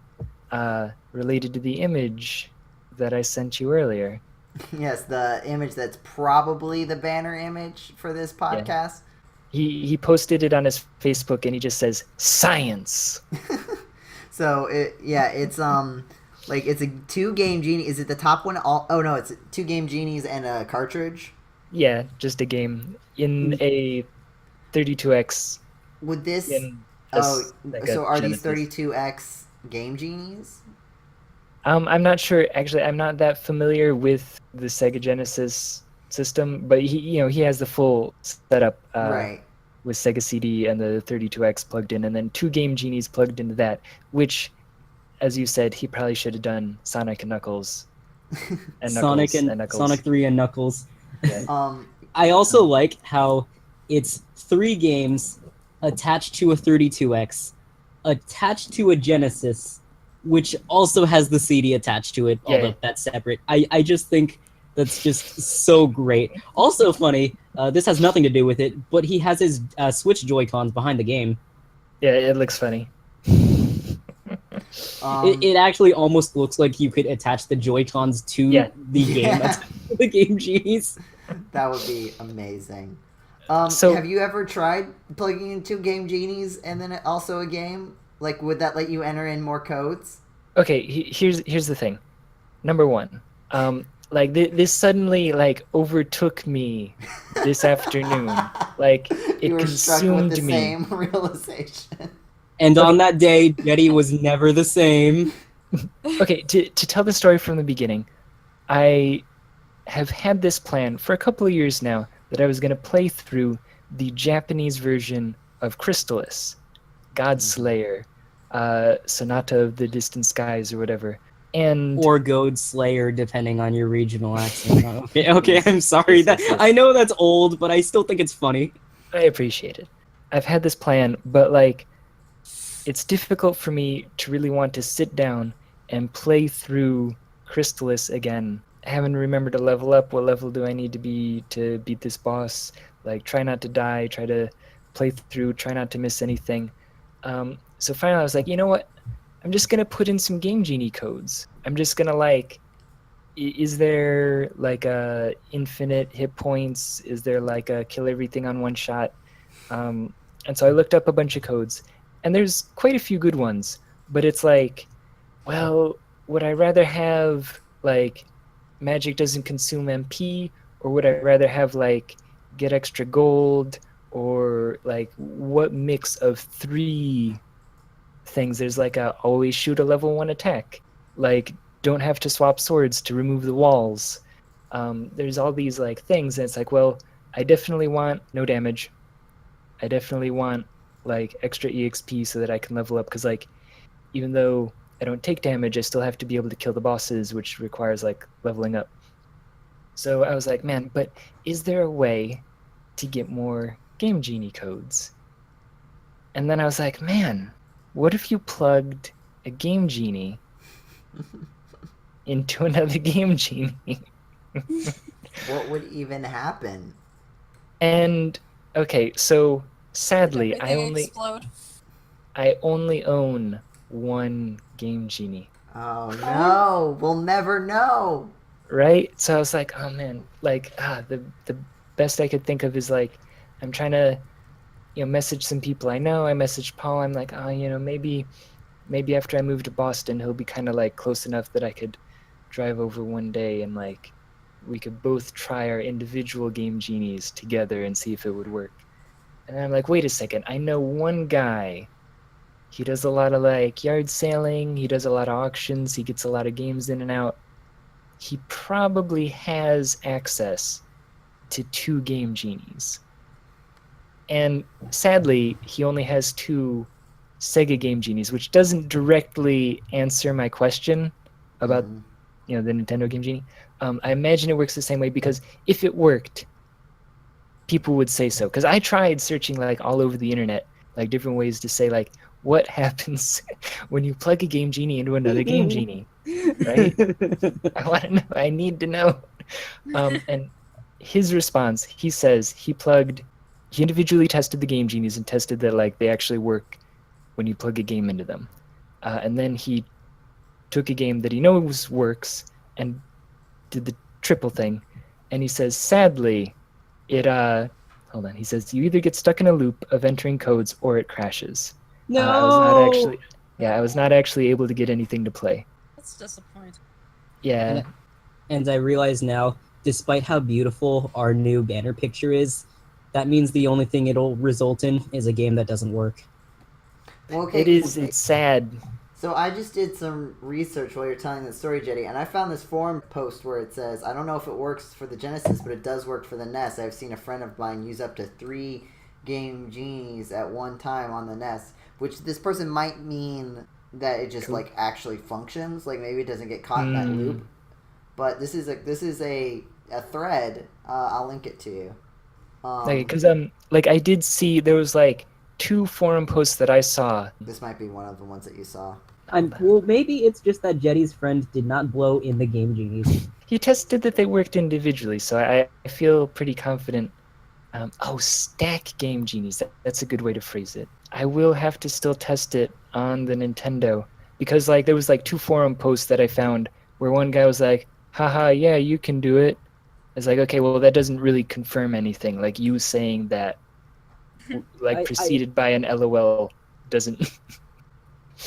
Speaker 4: related to the image that I sent you earlier.
Speaker 1: Yes, the image that's probably the banner image for this podcast.
Speaker 4: He posted it on his Facebook and he just says science.
Speaker 1: So it's like it's a 2 Game Genie. Is it the top one? Oh no, it's 2 Game Genies and a cartridge.
Speaker 4: Yeah, just a game in a 32X.
Speaker 1: Would this?
Speaker 4: So
Speaker 1: are these
Speaker 4: Genesis.
Speaker 1: 32X Game Genies?
Speaker 4: I'm not sure. Actually, I'm not that familiar with the Sega Genesis system, but he has the full setup
Speaker 1: Right.
Speaker 4: with Sega CD and the 32X plugged in, and then 2 Game Genies plugged into that. Which, as you said, he probably should have done Sonic and Knuckles, and
Speaker 2: Sonic
Speaker 4: Knuckles
Speaker 2: and Sonic 3 and Knuckles.
Speaker 4: Yeah.
Speaker 2: I also like how it's 3 games attached to a 32X, attached to a Genesis, which also has the CD attached to it, although that's separate. I just think that's just so great. Also funny, this has nothing to do with it, but he has his Switch Joy-Cons behind the game.
Speaker 4: Yeah, it looks funny.
Speaker 2: It actually almost looks like you could attach the Joy-Cons to the game, the Game Genies.
Speaker 1: That would be amazing.
Speaker 4: So
Speaker 1: have you ever tried plugging in 2 Game Genies and then also a game? Like, would that let you enter in more codes?
Speaker 4: Okay, here's the thing. Number one, like this suddenly like overtook me this afternoon. Like it
Speaker 1: You were struck with
Speaker 4: consumed
Speaker 1: the
Speaker 4: me.
Speaker 1: same realization.
Speaker 2: And on that day, Jetty was never the same.
Speaker 4: Okay, to tell the story from the beginning, I have had this plan for a couple of years now that I was going to play through the Japanese version of Crystalis, God Slayer, Sonata of the Distant Skies, or whatever. And
Speaker 2: Or Goad Slayer, depending on your regional accent. Okay, I'm sorry. I know that's old, but I still think it's funny.
Speaker 4: I appreciate it. I've had this plan, but like, it's difficult for me to really want to sit down and play through Crystalis again. I haven't remembered to level up. What level do I need to be to beat this boss? Like, try not to die, try to play through, try not to miss anything. So finally I was like, you know what? I'm just going to put in some Game Genie codes. I'm just going to like, is there like a infinite hit points? Is there like a kill everything on one shot? And so I looked up a bunch of codes, and there's quite a few good ones, but it's like, well, would I rather have like magic doesn't consume MP, or would I rather have like get extra gold, or like what mix of 3 things? There's like a always shoot a level 1 attack, like don't have to swap swords to remove the walls. There's all these like things, and it's like, well, I definitely want no damage. I definitely want like extra EXP so that I can level up, because like even though I don't take damage, I still have to be able to kill the bosses, which requires like leveling up. So I was like, man, but is there a way to get more Game Genie codes? And then I was like, man, what if you plugged a Game Genie into another Game Genie?
Speaker 1: What would even happen?
Speaker 4: And okay, so sadly,
Speaker 3: Everything explode.
Speaker 4: I only own 1 Game Genie.
Speaker 1: Oh no, we'll never know.
Speaker 4: Right? So I was like, oh man, like the best I could think of is like, I'm trying to, message some people I know. I messaged Paul. I'm like, oh, maybe after I move to Boston, he'll be kind of like close enough that I could drive over one day and like we could both try our individual Game Genies together and see if it would work. And then I'm like, wait a second, I know one guy. He does a lot of like yard sailing. He does a lot of auctions. He gets a lot of games in and out. He probably has access to 2 Game Genies. And sadly, he only has 2 Sega Game Genies, which doesn't directly answer my question about the Nintendo Game Genie. I imagine it works the same way, because if it worked, people would say so. Because I tried searching like all over the internet, like different ways to say like, what happens when you plug a Game Genie into another Game Genie, right? I want to know. I need to know. And his response, he says he individually tested the Game Genies and tested that like they actually work when you plug a game into them. And then he took a game that he knows works and did the triple thing. And he says, sadly, it hold on. He says you either get stuck in a loop of entering codes or it crashes.
Speaker 2: No.
Speaker 4: I was not actually able to get anything to play.
Speaker 3: That's disappointing.
Speaker 4: Yeah.
Speaker 2: And I realize now, despite how beautiful our new banner picture is, that means the only thing it'll result in is a game that doesn't work.
Speaker 1: Well, okay,
Speaker 4: It's sad.
Speaker 1: So I just did some research while you're telling the story, Jetty, and I found this forum post where it says, I don't know if it works for the Genesis, but it does work for the NES. I've seen a friend of mine use up to 3 Game Genies at one time on the NES, which this person might mean that it just like actually functions, like maybe it doesn't get caught in that loop. But this is a thread. I'll link it to you.
Speaker 4: Because I did see there was like 2 forum posts that I saw.
Speaker 1: This might be one of the ones that you saw.
Speaker 2: Well, maybe it's just that Jetty's friend did not blow in the Game Genies.
Speaker 4: He tested that they worked individually, so I feel pretty confident. Stack Game Genies. That's a good way to phrase it. I will have to still test it on the Nintendo because like there was like 2 forum posts that I found where one guy was like, haha, yeah, you can do it. It's like, okay, well, that doesn't really confirm anything. Like you saying that, like preceded by an LOL doesn't.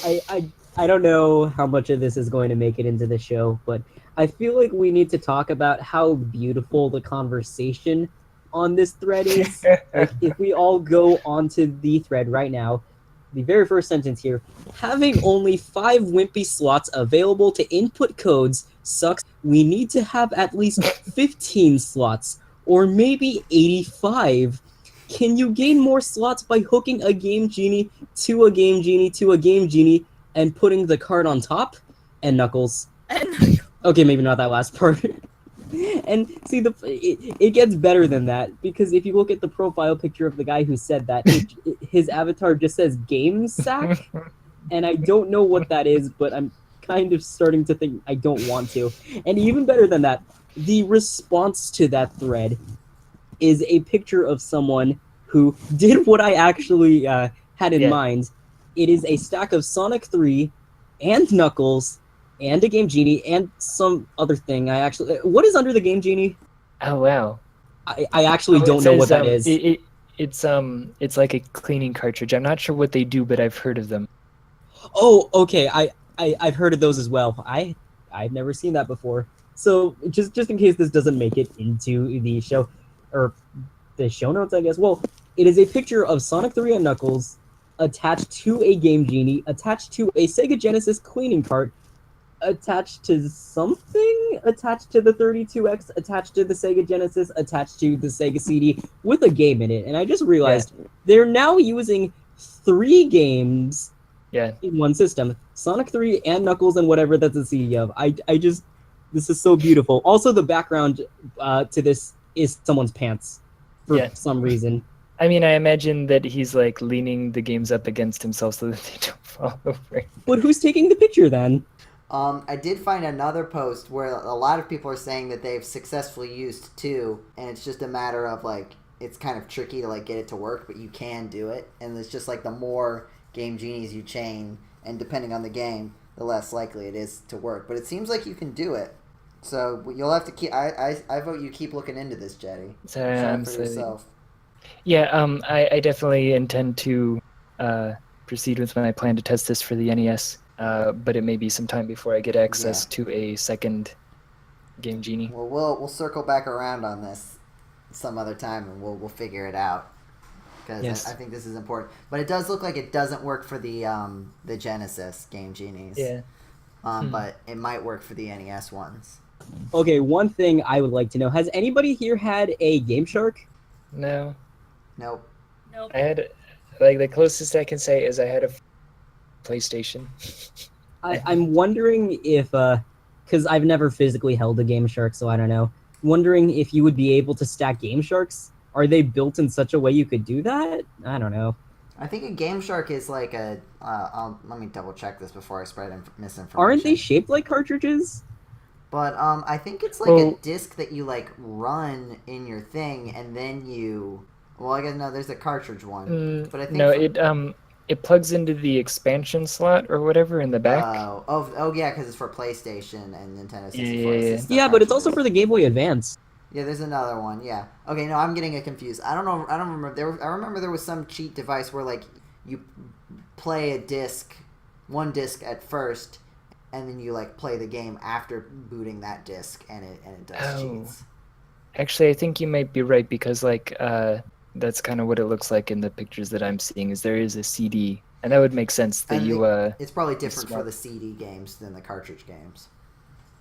Speaker 2: I don't know how much of this is going to make it into the show, but I feel like we need to talk about how beautiful the conversation on this thread is. Like, if we all go onto the thread right now, the very first sentence here, having only 5 wimpy slots available to input codes sucks. We need to have at least 15 slots, or maybe 85. Can you gain more slots by hooking a Game Genie to a Game Genie to a Game Genie and putting the card on top? And Knuckles. Okay, maybe not that last part. And see, it gets better than that, because if you look at the profile picture of the guy who said that, his avatar just says Game Sack, and I don't know what that is, but I'm kind of starting to think I don't want to. And even better than that, the response to that thread is a picture of someone who did what I actually had in mind. It is a stack of Sonic 3 and Knuckles and a Game Genie and some other thing. What is under the Game Genie?
Speaker 4: Oh wow!
Speaker 2: I actually don't know what that is.
Speaker 4: It's like a cleaning cartridge. I'm not sure what they do, but I've heard of them.
Speaker 2: Oh, okay. I've heard of those as well. I've never seen that before. So just in case this doesn't make it into the show or the show notes, I guess. Well, it is a picture of Sonic 3 and Knuckles attached to a Game Genie, attached to a Sega Genesis cleaning cart, attached to something, attached to the 32X, attached to the Sega Genesis, attached to the Sega CD with a game in it. And I just realized they're now using 3 games in one system. Sonic 3 and Knuckles and whatever that's a CD of. This is so beautiful. Also, the background to this is someone's pants for some reason.
Speaker 4: I mean, I imagine that he's like leaning the games up against himself so that they don't fall over.
Speaker 2: But who's taking the picture then?
Speaker 1: I did find another post where a lot of people are saying that they've successfully used 2, and it's just a matter of like, it's kind of tricky to like get it to work, but you can do it. And it's just like the more Game Genies you chain, and depending on the game, the less likely it is to work. But it seems like you can do it. So you'll have to keep. I vote you keep looking into this, Jetty. Try for yourself.
Speaker 4: Yeah, I definitely intend to proceed with my plan to test this for the NES, but it may be some time before I get access to a second Game Genie.
Speaker 1: Well, we'll circle back around on this some other time, and we'll figure it out, because I think this is important. But it does look like it doesn't work for the Genesis Game Genies.
Speaker 4: Yeah.
Speaker 1: But it might work for the NES ones.
Speaker 2: Okay, one thing I would like to know: has anybody here had a Game Shark?
Speaker 4: No.
Speaker 1: Nope.
Speaker 4: I had, like, the closest I can say is I had a PlayStation.
Speaker 2: I'm wondering if, because I've never physically held a Game Shark, so I don't know. Wondering if you would be able to stack Game Sharks. Are they built in such a way you could do that? I don't know. I
Speaker 1: think a Game Shark is like a. Let me double check this before I spread misinformation.
Speaker 2: Aren't they shaped like cartridges?
Speaker 1: But I think it's like
Speaker 4: Well-
Speaker 1: a disc that you like run in your thing, and then you. Well, I guess no. There's a cartridge one, but I think
Speaker 4: No, it plugs into the expansion slot or whatever in the back.
Speaker 1: Oh yeah, because it's for PlayStation and Nintendo 64.
Speaker 4: Yeah.
Speaker 1: It's the
Speaker 2: Yeah, but it's also
Speaker 1: cartridges.
Speaker 2: for the Game Boy Advance.
Speaker 1: Yeah, there's another one. Yeah. Okay, no, I'm getting it confused. I don't know. I don't remember. I remember there was some cheat device where like you play a disc, one disc at first, and then you like play the game after booting that disc, and it does cheats.
Speaker 4: Actually, I think you might be right because like that's kind of what it looks like in the pictures that I'm seeing. Is there is a CD, and that would make sense that
Speaker 1: And
Speaker 4: you
Speaker 1: It's probably different for
Speaker 4: swap.
Speaker 1: the CD games than the cartridge games.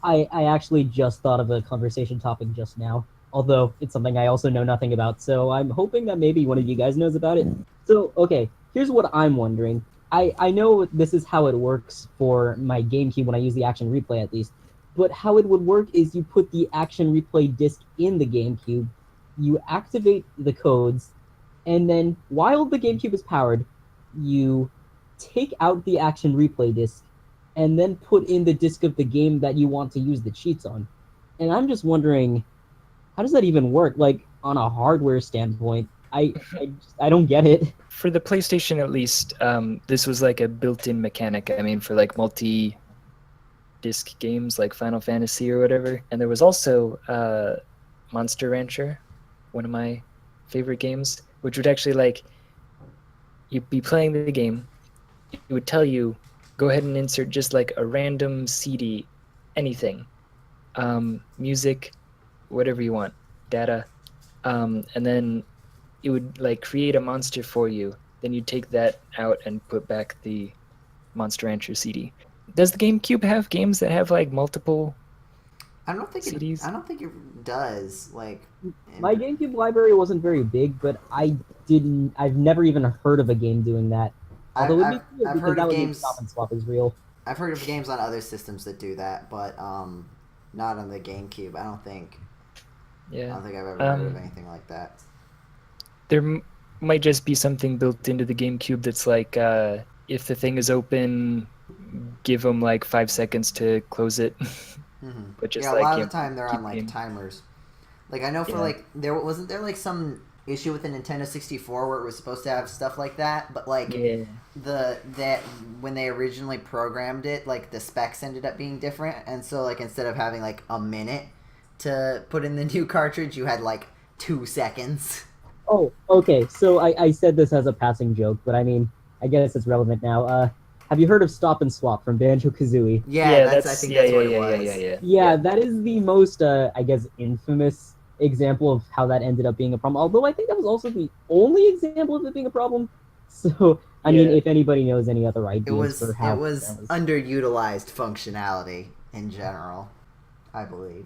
Speaker 2: I actually just thought of a conversation topic just now, although it's something I also know nothing about, so I'm hoping that maybe one of you guys knows about it. So, okay, here's what I'm wondering. I know this is how it works for my GameCube when I use the Action Replay at least, but how it would work is you put the Action Replay disc in the GameCube, you activate the codes, and then while the GameCube is powered, you take out the Action Replay disc and then put in the disc of the game that you want to use the cheats on. And I'm just wondering, how does that even work? Like, on a hardware standpoint, I don't get it.
Speaker 4: For the PlayStation, at least, this was like a built-in mechanic. I mean, for like multi-disc games like Final Fantasy or whatever. And there was also Monster Rancher, one of my favorite games, which would actually like you'd be playing the game, it would tell you go ahead and insert just like a random CD, anything, music, whatever you want, data, and then it would like create a monster for you. Then you take that out and put back the Monster Rancher CD. Does the GameCube have games that have like multiple
Speaker 1: I don't think
Speaker 4: CDs?
Speaker 1: I don't think it does. Like
Speaker 2: My GameCube library wasn't very big, but I've never even heard of a game doing that. Although it would be cool
Speaker 1: I've
Speaker 2: because
Speaker 1: heard
Speaker 2: that
Speaker 1: of
Speaker 2: would mean
Speaker 1: games.
Speaker 2: stop and swap is real.
Speaker 1: I've heard of games on other systems that do that, but not on the GameCube. I don't think
Speaker 4: Yeah.
Speaker 1: I've ever heard of anything like that.
Speaker 4: There might just be something built into the GameCube that's like, if the thing is open, give them like 5 seconds to close it.
Speaker 1: Mm-hmm.
Speaker 4: But just
Speaker 1: Yeah, a
Speaker 4: like
Speaker 1: lot of
Speaker 4: you
Speaker 1: the time they're on
Speaker 4: keep
Speaker 1: like
Speaker 4: game.
Speaker 1: timers. Like I know for
Speaker 4: Yeah.
Speaker 1: like there wasn't there like some issue with the Nintendo 64 where it was supposed to have stuff like that, but like
Speaker 4: Yeah.
Speaker 1: that when they originally programmed it, like the specs ended up being different, and so like instead of having like a minute to put in the new cartridge, you had like 2 seconds.
Speaker 2: Oh, okay. So I said this as a passing joke, but I mean, I guess it's relevant now. Have you heard of Stop and Swap from Banjo-Kazooie?
Speaker 1: Yeah, I think that's what it was.
Speaker 2: Yeah, that is the most, I guess, infamous example of how that ended up being a problem. Although I think that was also the only example of it being a problem. So, I mean,
Speaker 4: Yeah.
Speaker 2: if anybody knows any other ideas for how
Speaker 1: It was underutilized functionality in general, I believe.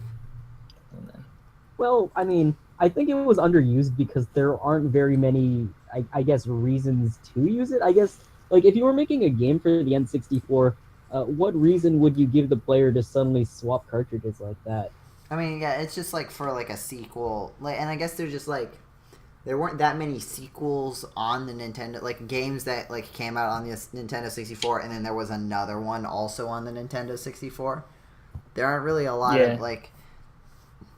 Speaker 2: Well, I mean, I think it was underused because there aren't very many, I guess, reasons to use it. I guess, like, if you were making a game for the N64, what reason would you give the player to suddenly swap cartridges like that?
Speaker 1: I mean, yeah, it's just like for like a sequel, like, and I guess there's just like there weren't that many sequels on the Nintendo, like games that like came out on the Nintendo 64, and then there was another one also on the Nintendo 64. There aren't really a lot of like.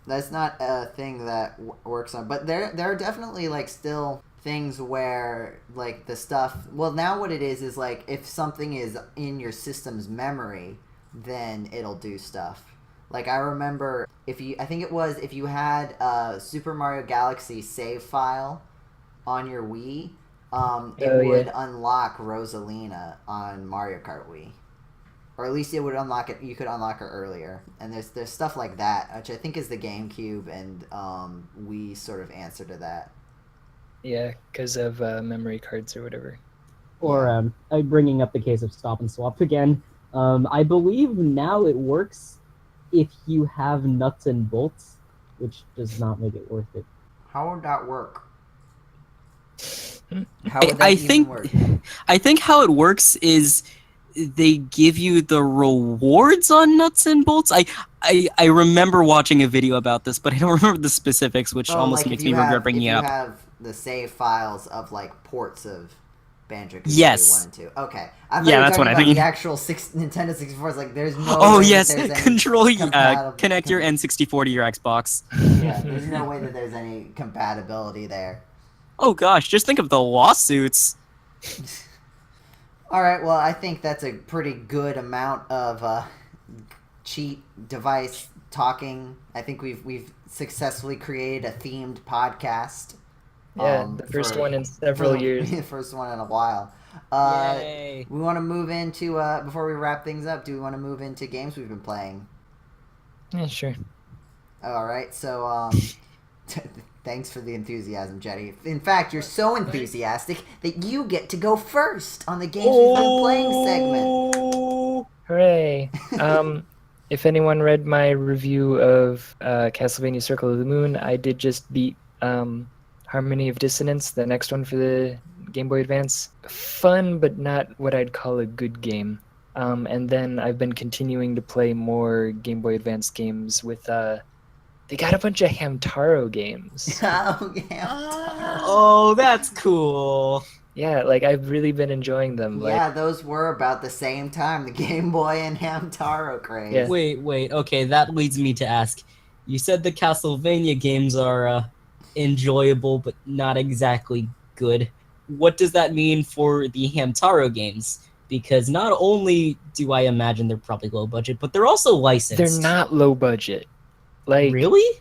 Speaker 1: That's not a thing that works on, but there are definitely like still things where like the stuff. Well, now what it is like if something is in your system's memory, then it'll do stuff. Like I remember if you had a Super Mario Galaxy save file on your Wii, it would unlock Rosalina on Mario Kart Wii. Or at least it would unlock it. You could unlock her earlier, and there's stuff like that, which I think is the GameCube and Wii sort of answer to that.
Speaker 4: Yeah, because of memory cards or whatever.
Speaker 2: Or bringing up the case of Stop and Swap again, I believe now it works if you have nuts and bolts, which does not make it worth it.
Speaker 1: How would that work?
Speaker 5: How would that even work? I think how it works is they give you the rewards on nuts and bolts. I remember watching a video about this, but I don't remember the specifics, which almost makes me regret bringing it up.
Speaker 1: If you have the save files of like ports of Banjo-Kazooie
Speaker 5: Yes.
Speaker 1: 1 and 2. Okay. I thought
Speaker 5: Yeah,
Speaker 1: you were
Speaker 5: that's what
Speaker 1: talking
Speaker 5: I
Speaker 1: about
Speaker 5: think.
Speaker 1: the actual Nintendo 64. It's like, there's no
Speaker 5: Oh
Speaker 1: way
Speaker 5: yes,
Speaker 1: that there's any
Speaker 5: control.
Speaker 1: compatible-
Speaker 5: Connect your N64 to your Xbox.
Speaker 1: Yeah, there's no way that there's any compatibility there.
Speaker 5: Oh gosh, just think of the lawsuits.
Speaker 1: All right, well, I think that's a pretty good amount of cheat device talking. I think we've successfully created a themed podcast.
Speaker 4: Yeah, the first one in several years.
Speaker 1: First one in a while.
Speaker 5: Yay.
Speaker 1: We want to move into before we wrap things up. Do we want to move into games we've been playing?
Speaker 4: Yeah, sure.
Speaker 1: All right, so thanks for the enthusiasm, Jetty. In fact, you're so enthusiastic that you get to go first on the games we've been playing segment.
Speaker 4: Hooray! If anyone read my review of Castlevania Circle of the Moon, I did just beat Harmony of Dissonance, the next one for the Game Boy Advance. Fun, but not what I'd call a good game. And then I've been continuing to play more Game Boy Advance games with... they got a bunch of Hamtaro games.
Speaker 1: Oh, yeah.
Speaker 5: Oh, that's cool.
Speaker 4: Yeah, like I've really been enjoying them. Like,
Speaker 1: Yeah, those were about the same time, the Game Boy and Hamtaro craze.
Speaker 4: Yeah.
Speaker 2: Wait. Okay, that leads me to ask. You said the Castlevania games are enjoyable, but not exactly good. What does that mean for the Hamtaro games? Because not only do I imagine they're probably low budget, but they're also licensed.
Speaker 4: they're not low budget. Like,
Speaker 2: Really?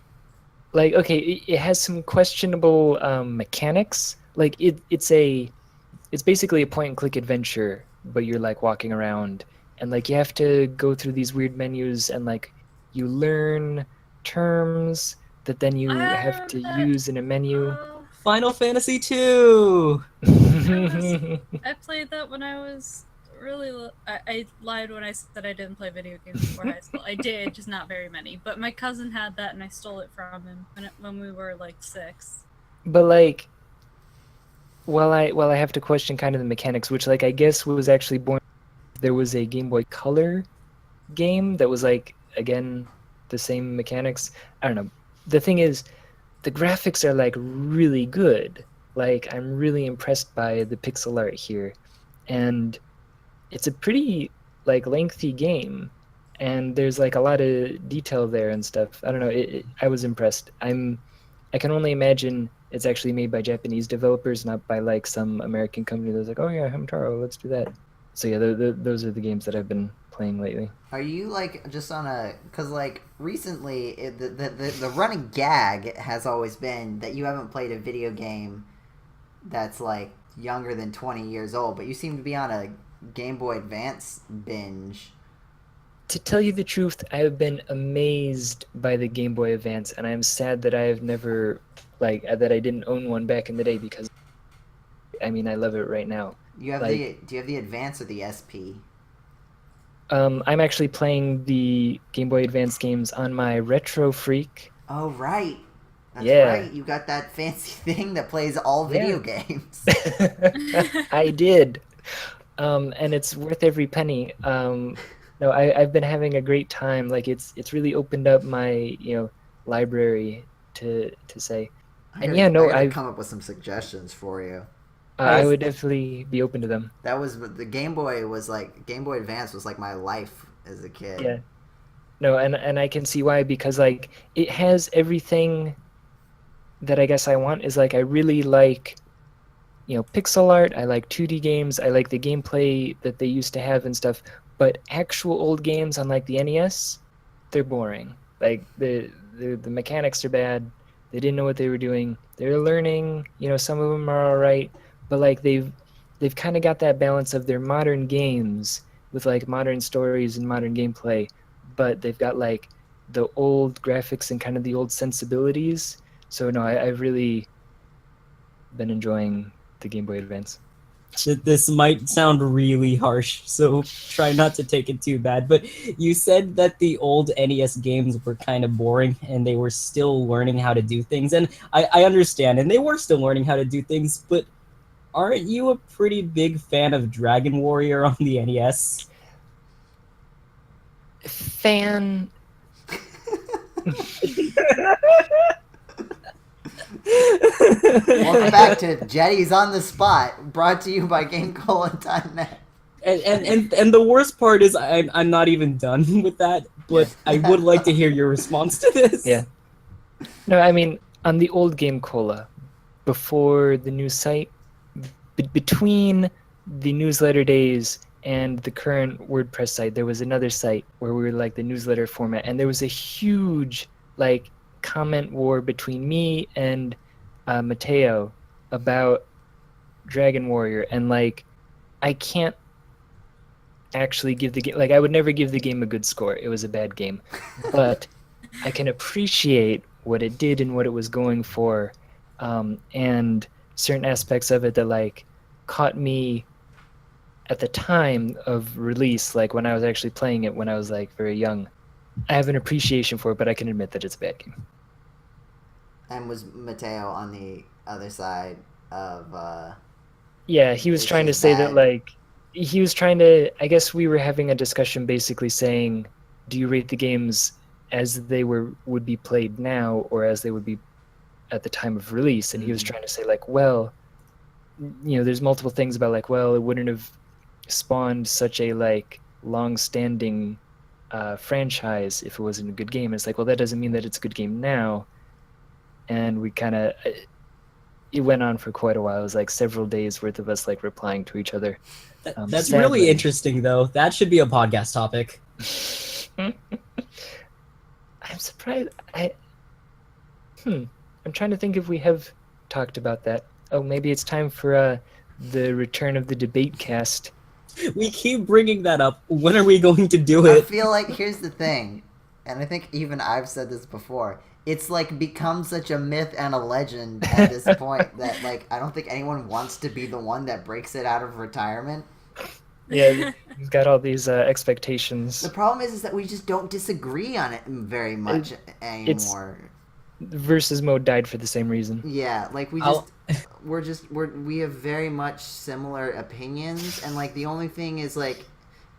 Speaker 4: like okay, it has some questionable mechanics. Like it's basically a point and click adventure, but you're like walking around and like you have to go through these weird menus and like you learn terms that then you have to use in a menu.
Speaker 2: Final Fantasy 2!
Speaker 3: I played that when I was really I lied when I said I didn't play video games before high school. I did, just not very many. But my cousin had that and I stole it from him when we were like 6.
Speaker 4: But like, while I have to question kind of the mechanics, which like I guess was actually born. There was a Game Boy Color game that was like again the same mechanics. I don't know. The thing is, the graphics are like really good. Like I'm really impressed by the pixel art here, and it's a pretty like lengthy game, and there's like a lot of detail there and stuff. I don't know. I was impressed. I can only imagine it's actually made by Japanese developers, not by like some American company that's like, oh yeah, Hamtaro, let's do that. So yeah, those are the games that I've been playing lately.
Speaker 1: Are you like just on a because like recently the running gag has always been that you haven't played a video game that's like younger than 20 years old, but you seem to be on a Game Boy Advance binge.
Speaker 4: To tell you the truth, I have been amazed by the Game Boy Advance, and I'm sad that I have never that I didn't own one back in the day, because I mean I love it right now.
Speaker 1: You have do you have the Advance or the SP?
Speaker 4: I'm actually playing the Game Boy Advance games on my Retro Freak.
Speaker 1: Oh right. That's
Speaker 4: Yeah.
Speaker 1: right. You got that fancy thing that plays all video games.
Speaker 4: I did. And it's worth every penny. No, I've been having a great time. Like it's really opened up my library to say.
Speaker 1: I
Speaker 4: yeah, no,
Speaker 1: gotta
Speaker 4: I've-
Speaker 1: come up with some suggestions for you.
Speaker 4: I would definitely be open to them.
Speaker 1: That was the Game Boy Game Boy Advance was like my life as a kid.
Speaker 4: Yeah. No, and I can see why, because like it has everything that I guess I want. Is like I really like pixel art, I like 2D games, I like the gameplay that they used to have and stuff, but actual old games on like the NES, they're boring. Like the mechanics are bad. They didn't know what they were doing. They're learning, some of them are all right, but like they've kind of got that balance of their modern games with like modern stories and modern gameplay, but they've got like the old graphics and kind of the old sensibilities. So no, I've really been enjoying the Game Boy Advance.
Speaker 2: This might sound really harsh, so try not to take it too bad, but you said that the old NES games were kind of boring and they were still learning how to do things, and I understand, and they were still learning how to do things, but aren't you a pretty big fan of Dragon Warrior on the NES?
Speaker 4: Fan.
Speaker 1: Welcome back to Jetty's on the Spot, brought to you by GameCola.net.
Speaker 2: And the worst part is I'm not even done with that, but I would like to hear your response to this.
Speaker 4: Yeah. No, I mean, on the old Game Cola, before the new site, between the newsletter days and the current WordPress site, there was another site where we were like the newsletter format, and there was a huge like comment war between me and Mateo about Dragon Warrior, and like I can't actually give the game, like I would never give the game a good score. It was a bad game, but I can appreciate what it did and what it was going for, and certain aspects of it that like caught me at the time of release, like when I was actually playing it when I was like very young. I have an appreciation for it, but I can admit that it's a bad game.
Speaker 1: And was Mateo on the other side of
Speaker 4: Yeah, he was
Speaker 1: This
Speaker 4: trying to
Speaker 1: is
Speaker 4: say
Speaker 1: bad.
Speaker 4: that like he was trying to, I guess we were having a discussion basically saying, do you rate the games as they would be played now or as they would be at the time of release? And he was trying to say like, well, you know, there's multiple things about like, well, it wouldn't have spawned such a like long-standing franchise if it wasn't a good game. It's like, well, that doesn't mean that it's a good game now. And we kind of, it went on for quite a while. It was like several days worth of us like replying to each other.
Speaker 2: That's
Speaker 4: Sadly.
Speaker 2: really interesting, though. That should be a podcast topic.
Speaker 4: I'm surprised. I'm trying to think if we have talked about that. Oh, maybe it's time for the return of the debate cast.
Speaker 2: We keep bringing that up. When are we going to do
Speaker 1: I
Speaker 2: it?
Speaker 1: feel like here's the thing, and I think even I've said this before. It's like become such a myth and a legend at this point that like I don't think anyone wants to be the one that breaks it out of retirement.
Speaker 4: Yeah, we've got all these expectations.
Speaker 1: The problem is that we just don't disagree on it very much anymore.
Speaker 4: Versus mode died for the same reason.
Speaker 1: Yeah, like we just we have very much similar opinions, and like the only thing is like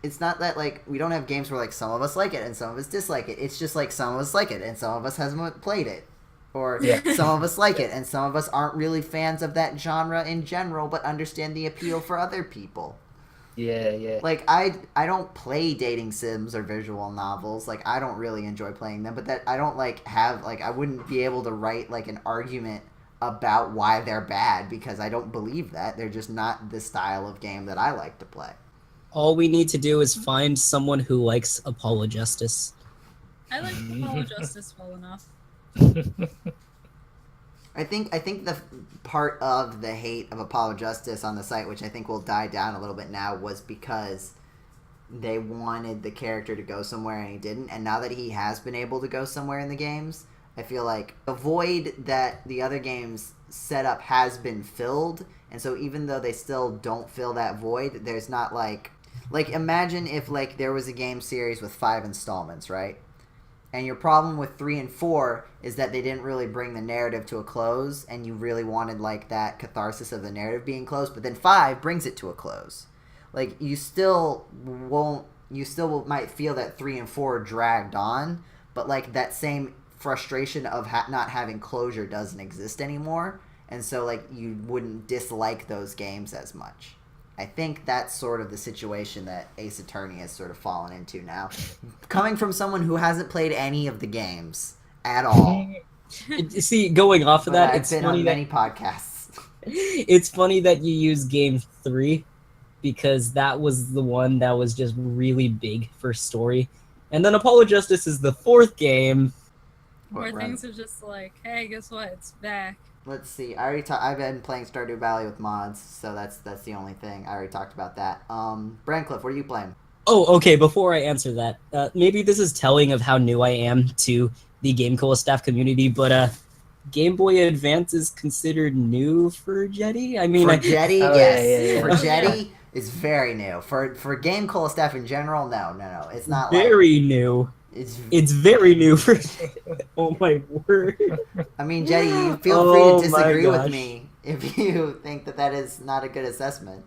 Speaker 1: it's not that like we don't have games where like some of us like it and some of us dislike it. It's just like some of us like it and some of us hasn't played it, or some of us like it and some of us aren't really fans of that genre in general, but understand the appeal for other people.
Speaker 4: Yeah.
Speaker 1: Like I don't play dating sims or visual novels. Like I don't really enjoy playing them, but that I don't like have like I wouldn't be able to write like an argument about why they're bad because I don't believe that. They're just not the style of game that I like to play.
Speaker 2: All we need to do is find someone who likes Apollo Justice.
Speaker 3: I like Apollo Justice well enough.
Speaker 1: I think the part of the hate of Apollo Justice on the site, which I think will die down a little bit now, was because they wanted the character to go somewhere and he didn't. And now that he has been able to go somewhere in the games, I feel like the void that the other games set up has been filled. And so even though they still don't fill that void, there's not like imagine if like there was a game series with 5 installments, right? And your problem with 3 and 4 is that they didn't really bring the narrative to a close, and you really wanted like that catharsis of the narrative being closed. But then 5 brings it to a close. Like you still might feel that 3 and 4 dragged on, but like that same frustration of not having closure doesn't exist anymore, and so like you wouldn't dislike those games as much. I think that's sort of the situation that Ace Attorney has sort of fallen into now. Coming from someone who hasn't played any of the games at all.
Speaker 2: See, going off of that,
Speaker 1: I've
Speaker 2: it's
Speaker 1: been
Speaker 2: funny
Speaker 1: on
Speaker 2: that
Speaker 1: many podcasts.
Speaker 2: it's funny that you use Game 3 because that was the one that was just really big for story. And then Apollo Justice is the 4th game.
Speaker 3: Where things are just like, hey, guess what? It's back.
Speaker 1: Let's see. I've been playing Stardew Valley with mods, so that's the only thing. I already talked about that. Brancliff, what are you playing?
Speaker 2: Oh, okay, before I answer that, maybe this is telling of how new I am to the GameCola staff community, but Game Boy Advance is considered new for Jetty? I mean,
Speaker 1: For Jetty, yes.
Speaker 4: yeah.
Speaker 1: For Jetty, it's very new. For GameCola staff in general, no. It's not
Speaker 2: very new. It's very new for. Oh my word!
Speaker 1: I mean, Jetty, you feel free to disagree with
Speaker 2: gosh.
Speaker 1: me if you think that is not a good assessment.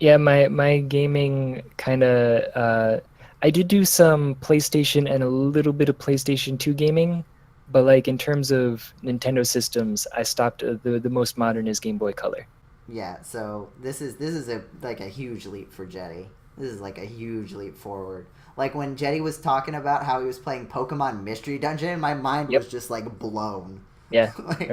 Speaker 4: Yeah, my gaming kind of I did do some PlayStation and a little bit of PlayStation 2 gaming, But like in terms of Nintendo systems, I stopped. The most modern is Game Boy Color.
Speaker 1: Yeah, so this is a huge leap for Jetty. This is like a huge leap forward. Like when Jetty was talking about how he was playing Pokemon Mystery Dungeon, my mind was just like blown.
Speaker 4: Yeah,
Speaker 1: like,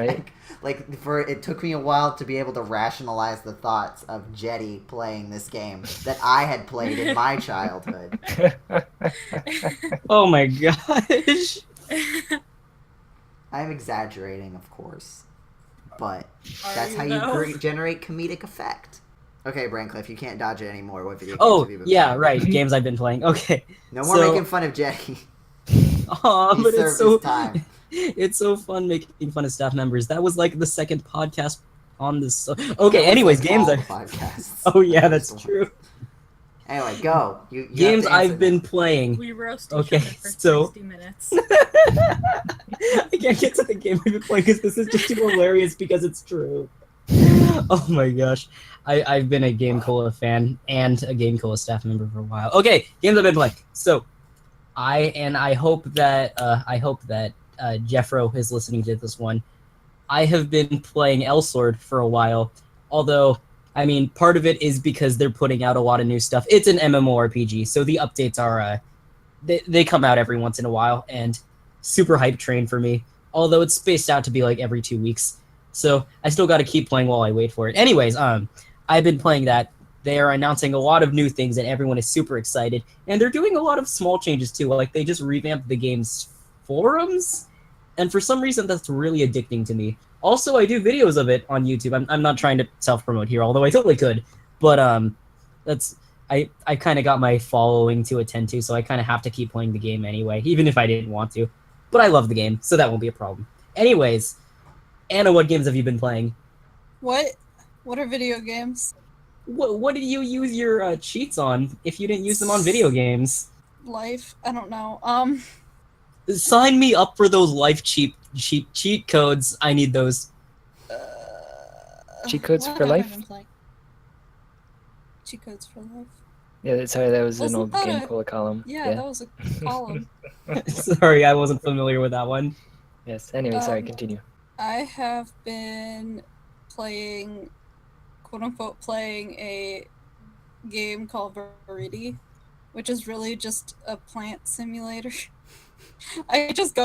Speaker 4: right.
Speaker 1: It took me a while to be able to rationalize the thoughts of Jetty playing this game that I had played in my childhood.
Speaker 2: Oh my gosh.
Speaker 1: I'm exaggerating, of course, but
Speaker 3: Are
Speaker 1: that's
Speaker 3: you,
Speaker 1: how
Speaker 3: though?
Speaker 1: you generate comedic effect. Okay, Braincliff, you can't dodge it anymore. What video games
Speaker 2: Oh,
Speaker 1: have you been
Speaker 2: yeah,
Speaker 1: playing?
Speaker 2: right. Games I've been playing. Okay.
Speaker 1: No more
Speaker 2: So-
Speaker 1: making fun of Jetty.
Speaker 2: Aw,
Speaker 1: He
Speaker 2: but
Speaker 1: served
Speaker 2: it's so
Speaker 1: his time.
Speaker 2: it's so fun making fun of staff members. That was like the second podcast on this. Okay,
Speaker 1: That was,
Speaker 2: anyways,
Speaker 1: like,
Speaker 2: games.
Speaker 1: all the podcasts.
Speaker 2: Oh yeah,
Speaker 1: That
Speaker 2: that's
Speaker 1: was the
Speaker 2: true.
Speaker 1: one. Anyway, go. You have
Speaker 2: Games
Speaker 1: to answer
Speaker 2: I've been
Speaker 1: now.
Speaker 2: playing.
Speaker 3: We roast
Speaker 2: Okay,
Speaker 3: each other for
Speaker 2: so-
Speaker 3: 60 minutes.
Speaker 2: I can't get to the game I've been playing because this is just too hilarious because it's true. Oh my gosh. I've been a GameCola fan and a GameCola staff member for a while. Okay, games I've been playing. So, I hope that Jeffro is listening to this one. I have been playing Elsword for a while, although I mean part of it is because they're putting out a lot of new stuff. It's an MMORPG, so the updates are they come out every once in a while, and super hype train for me. Although it's spaced out to be like every 2 weeks, so I still got to keep playing while I wait for it. Anyways, I've been playing that. They are announcing a lot of new things, and everyone is super excited. And they're doing a lot of small changes too. Like they just revamped the game's forums, and for some reason that's really addicting to me. Also, I do videos of it on YouTube. I'm not trying to self-promote here, although I totally could. But that's I kind of got my following to attend to, so I kind of have to keep playing the game anyway, even if I didn't want to. But I love the game, so that won't be a problem. Anyways, Anna, what games have you been playing?
Speaker 6: What? What are video games?
Speaker 2: What did you use your cheats on if you didn't use them on video games?
Speaker 6: Life? I don't know.
Speaker 2: Sign me up for those life cheat codes. I need those.
Speaker 4: Cheat codes
Speaker 6: what
Speaker 4: for
Speaker 6: have I
Speaker 4: life?
Speaker 6: been playing? Cheat codes for life.
Speaker 4: Yeah, sorry, that was an
Speaker 6: Wasn't
Speaker 4: old
Speaker 6: that a-
Speaker 4: GameCola column.
Speaker 6: Yeah, that was a column.
Speaker 2: Sorry, I wasn't familiar with that one.
Speaker 4: Yes. Anyway, sorry.
Speaker 6: Um,
Speaker 4: Continue.
Speaker 6: I have been playing, quote unquote, playing a game called Verity, which is really just a plant simulator. I just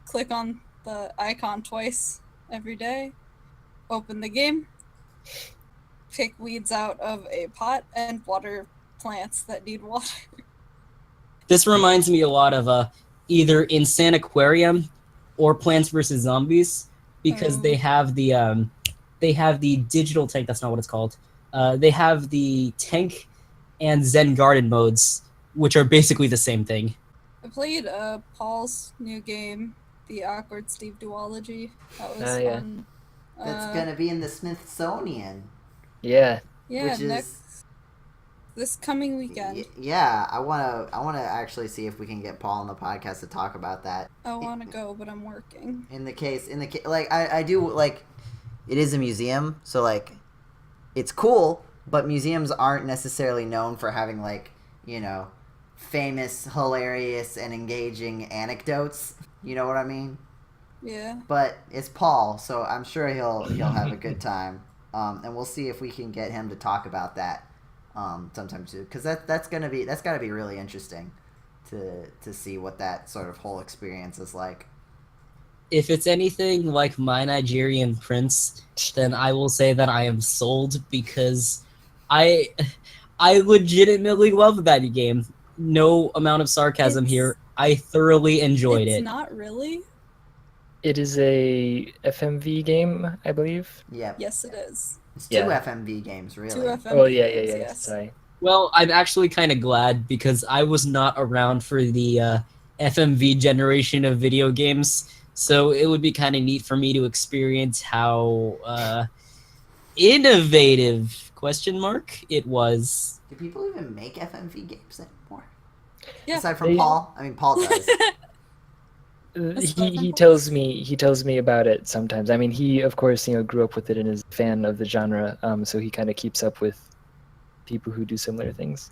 Speaker 6: click on the icon twice every day, open the game, pick weeds out of a pot, and water plants that need water.
Speaker 2: This reminds me a lot of either Insane Aquarium or Plants vs Zombies, because they have the digital tank. That's not what it's called. They have the tank and Zen Garden modes, which are basically the same thing.
Speaker 6: I played Paul's new game, the Awkward Steve Duology. That was
Speaker 4: yeah.
Speaker 6: on.
Speaker 1: That's gonna be in the Smithsonian.
Speaker 4: Yeah.
Speaker 6: Yeah,
Speaker 1: which is-
Speaker 6: this coming weekend.
Speaker 1: Yeah, I wanna actually see if we can get Paul on the podcast to talk about that.
Speaker 6: I want to go, but I'm working.
Speaker 1: In the case, like I do like, it is a museum, so like, it's cool, but museums aren't necessarily known for having like, you know, famous, hilarious, and engaging anecdotes. You know what I mean?
Speaker 6: Yeah.
Speaker 1: But it's Paul, so I'm sure he'll have a good time. And we'll see if we can get him to talk about that sometime too, because that's gotta be really interesting to see what that sort of whole experience is like.
Speaker 2: If it's anything like My Nigerian Prince, then I will say that I am sold, because I legitimately love that game. No amount of sarcasm here. I thoroughly enjoyed
Speaker 6: It's
Speaker 2: it.
Speaker 6: not really.
Speaker 4: It is a FMV game, I believe.
Speaker 1: Yeah,
Speaker 6: Yes, it is.
Speaker 1: it's two
Speaker 4: Yeah.
Speaker 1: FMV games, really.
Speaker 6: 2 FM.
Speaker 4: Oh yeah.
Speaker 6: Yes.
Speaker 4: Sorry.
Speaker 2: Well, I'm actually kind of glad, because I was not around for the FMV generation of video games, so it would be kind of neat for me to experience how innovative it was.
Speaker 1: Do people even make FMV games anymore?
Speaker 6: Yeah.
Speaker 1: Aside from
Speaker 4: They-
Speaker 1: Paul, I mean Paul does.
Speaker 6: That's
Speaker 4: He
Speaker 6: fun.
Speaker 4: tells me about it sometimes. I mean, he of course grew up with it and is a fan of the genre. So he kind of keeps up with people who do similar things.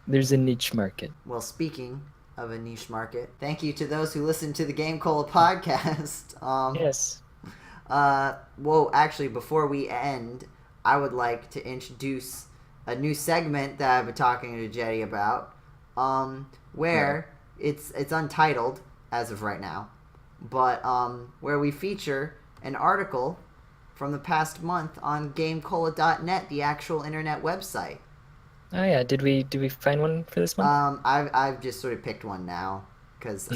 Speaker 4: There's a niche market.
Speaker 1: Well, speaking of a niche market. Thank you to those who listen to the GameCola podcast.
Speaker 4: Yes.
Speaker 1: Well, actually, before we end, I would like to introduce a new segment that I've been talking to Jetty about, where it's untitled as of right now, but where we feature an article from the past month on GameCola.net, the actual internet website.
Speaker 4: Oh yeah, did we find one for this month?
Speaker 1: I've just sort of picked one now because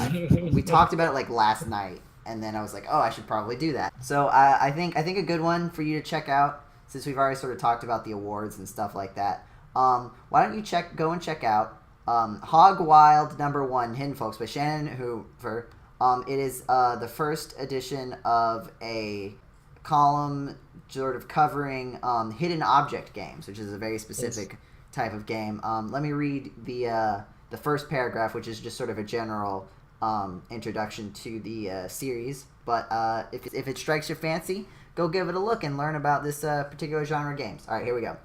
Speaker 1: we talked about it like last night, and then I was like, oh, I should probably do that. So I think a good one for you to check out, since we've already sort of talked about the awards and stuff like that. Why don't you go and check out Hog Wild #1 Hidden Folks by Shannon Hoover. It is the first edition of a column sort of covering hidden object games, which is a very specific type of game. Let me read the first paragraph, which is just sort of a general introduction to the series. But if it strikes your fancy, go give it a look and learn about this particular genre of games. All right, here we go.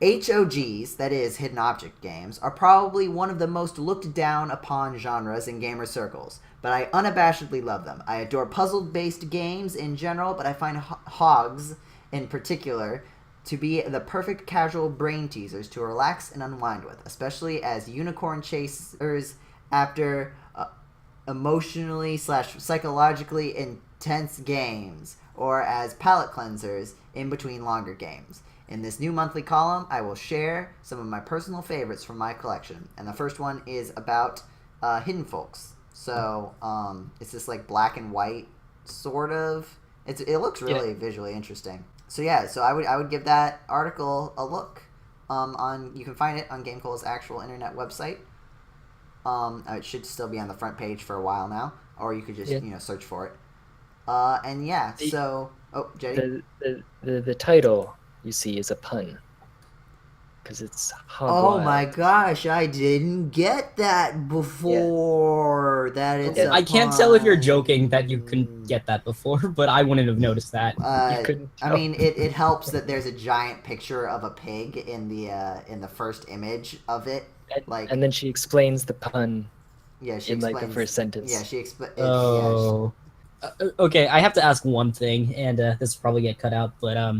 Speaker 1: HOGs, that is, hidden object games, are probably one of the most looked down upon genres in gamer circles, but I unabashedly love them. I adore puzzle-based games in general, but I find HOGs in particular to be the perfect casual brain teasers to relax and unwind with, especially as unicorn chasers after emotionally / psychologically intense games, or as palate cleansers in between longer games. In this new monthly column, I will share some of my personal favorites from my collection, and the first one is about Hidden Folks. So it's this like black and white sort of. It looks really visually interesting. So yeah, so I would give that article a look. You can find it on GameCola's actual internet website. It should still be on the front page for a while now, or you could just search for it. And yeah, Jetty?
Speaker 4: The title, you see, is a pun. Because it's Hog
Speaker 1: Oh
Speaker 4: Wild.
Speaker 1: my gosh, I didn't get that before. That it's a
Speaker 2: I can't tell if you're
Speaker 1: pun.
Speaker 2: joking that you couldn't get that before, but I wouldn't have noticed that.
Speaker 4: You couldn't
Speaker 1: I
Speaker 4: tell.
Speaker 1: mean, it helps that there's a giant picture of a pig in the first image of it.
Speaker 4: And then she explains the pun
Speaker 1: Yeah, she
Speaker 4: in
Speaker 1: explains,
Speaker 4: like the first sentence.
Speaker 1: Yeah, she explains.
Speaker 2: Oh. Okay, I have to ask one thing, and this will probably get cut out, but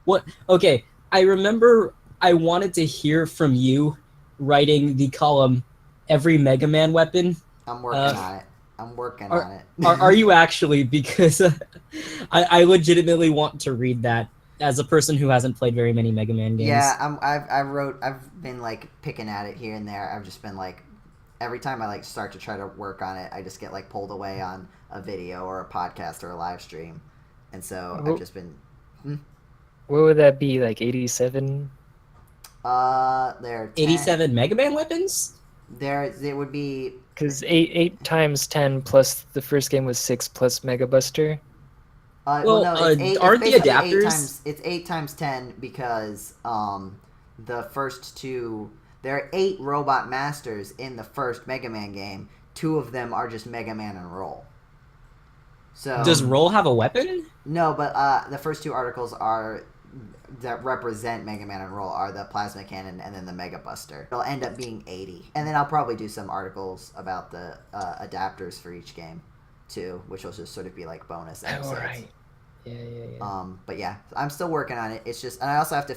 Speaker 2: what? Okay, I remember I wanted to hear from you writing the column "Every Mega Man Weapon."
Speaker 1: I'm working on it. I'm working on it.
Speaker 2: Are you actually? Because I legitimately want to read that as a person who hasn't played very many Mega Man games.
Speaker 1: Yeah, I've been like picking at it here and there. I've just been like, every time I like start to try to work on it, I just get like pulled away on a video or a podcast or a live stream, and so I've just been.
Speaker 4: What would that be, like 87?
Speaker 1: There.
Speaker 2: 87 Mega Man weapons?
Speaker 1: It would be.
Speaker 4: Because 8 times 10 plus the first game was 6 plus Mega Buster.
Speaker 1: No, it's 8,
Speaker 2: aren't the
Speaker 1: it's basically
Speaker 2: adapters?
Speaker 1: It's 8 times 10 because the first two. There are 8 robot masters in the first Mega Man game. 2 of them are just Mega Man and Roll. So
Speaker 2: Does Roll have a weapon?
Speaker 1: No, but the first 2 articles that represent Mega Man and Roll are the Plasma Cannon and then the Mega Buster. It'll end up being 80. And then I'll probably do some articles about the adapters for each game, too, which will just sort of be like bonus episodes.
Speaker 4: Oh, right. Yeah.
Speaker 1: But yeah, I'm still working on it. It's just, and I also have to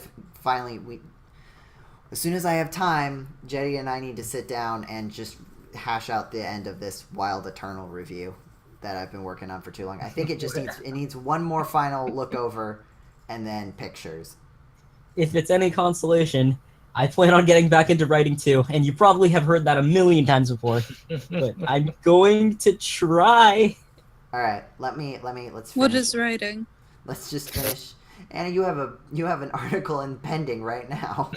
Speaker 1: as soon as I have time, Jetty and I need to sit down and just hash out the end of this Wild Eternal review that I've been working on for too long. I think it just needs one more final look over and then pictures.
Speaker 2: If it's any consolation, I plan on getting back into writing too, and you probably have heard that a million times before. But I'm going to try.
Speaker 1: All right, let's finish.
Speaker 6: What is writing?
Speaker 1: Let's just finish. Anna, you have an article in pending right now.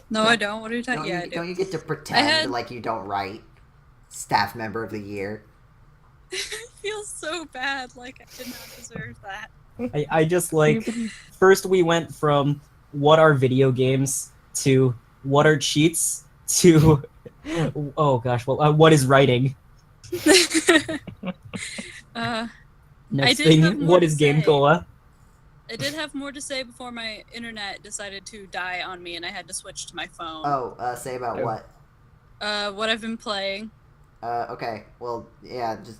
Speaker 6: No, I don't. What are you talking? Yeah, I do.
Speaker 1: Don't you get to pretend like you don't write? Staff member of the year.
Speaker 6: I feel so bad. Like I did not deserve that.
Speaker 2: I just like, first we went from what are video games to what are cheats to, oh gosh, well, what is writing? Next thing, what is GameCola?
Speaker 6: I did have more to say before my internet decided to die on me and I had to switch to my phone.
Speaker 1: Oh, say about what?
Speaker 6: What I've been playing.
Speaker 1: Okay. Well, yeah. Just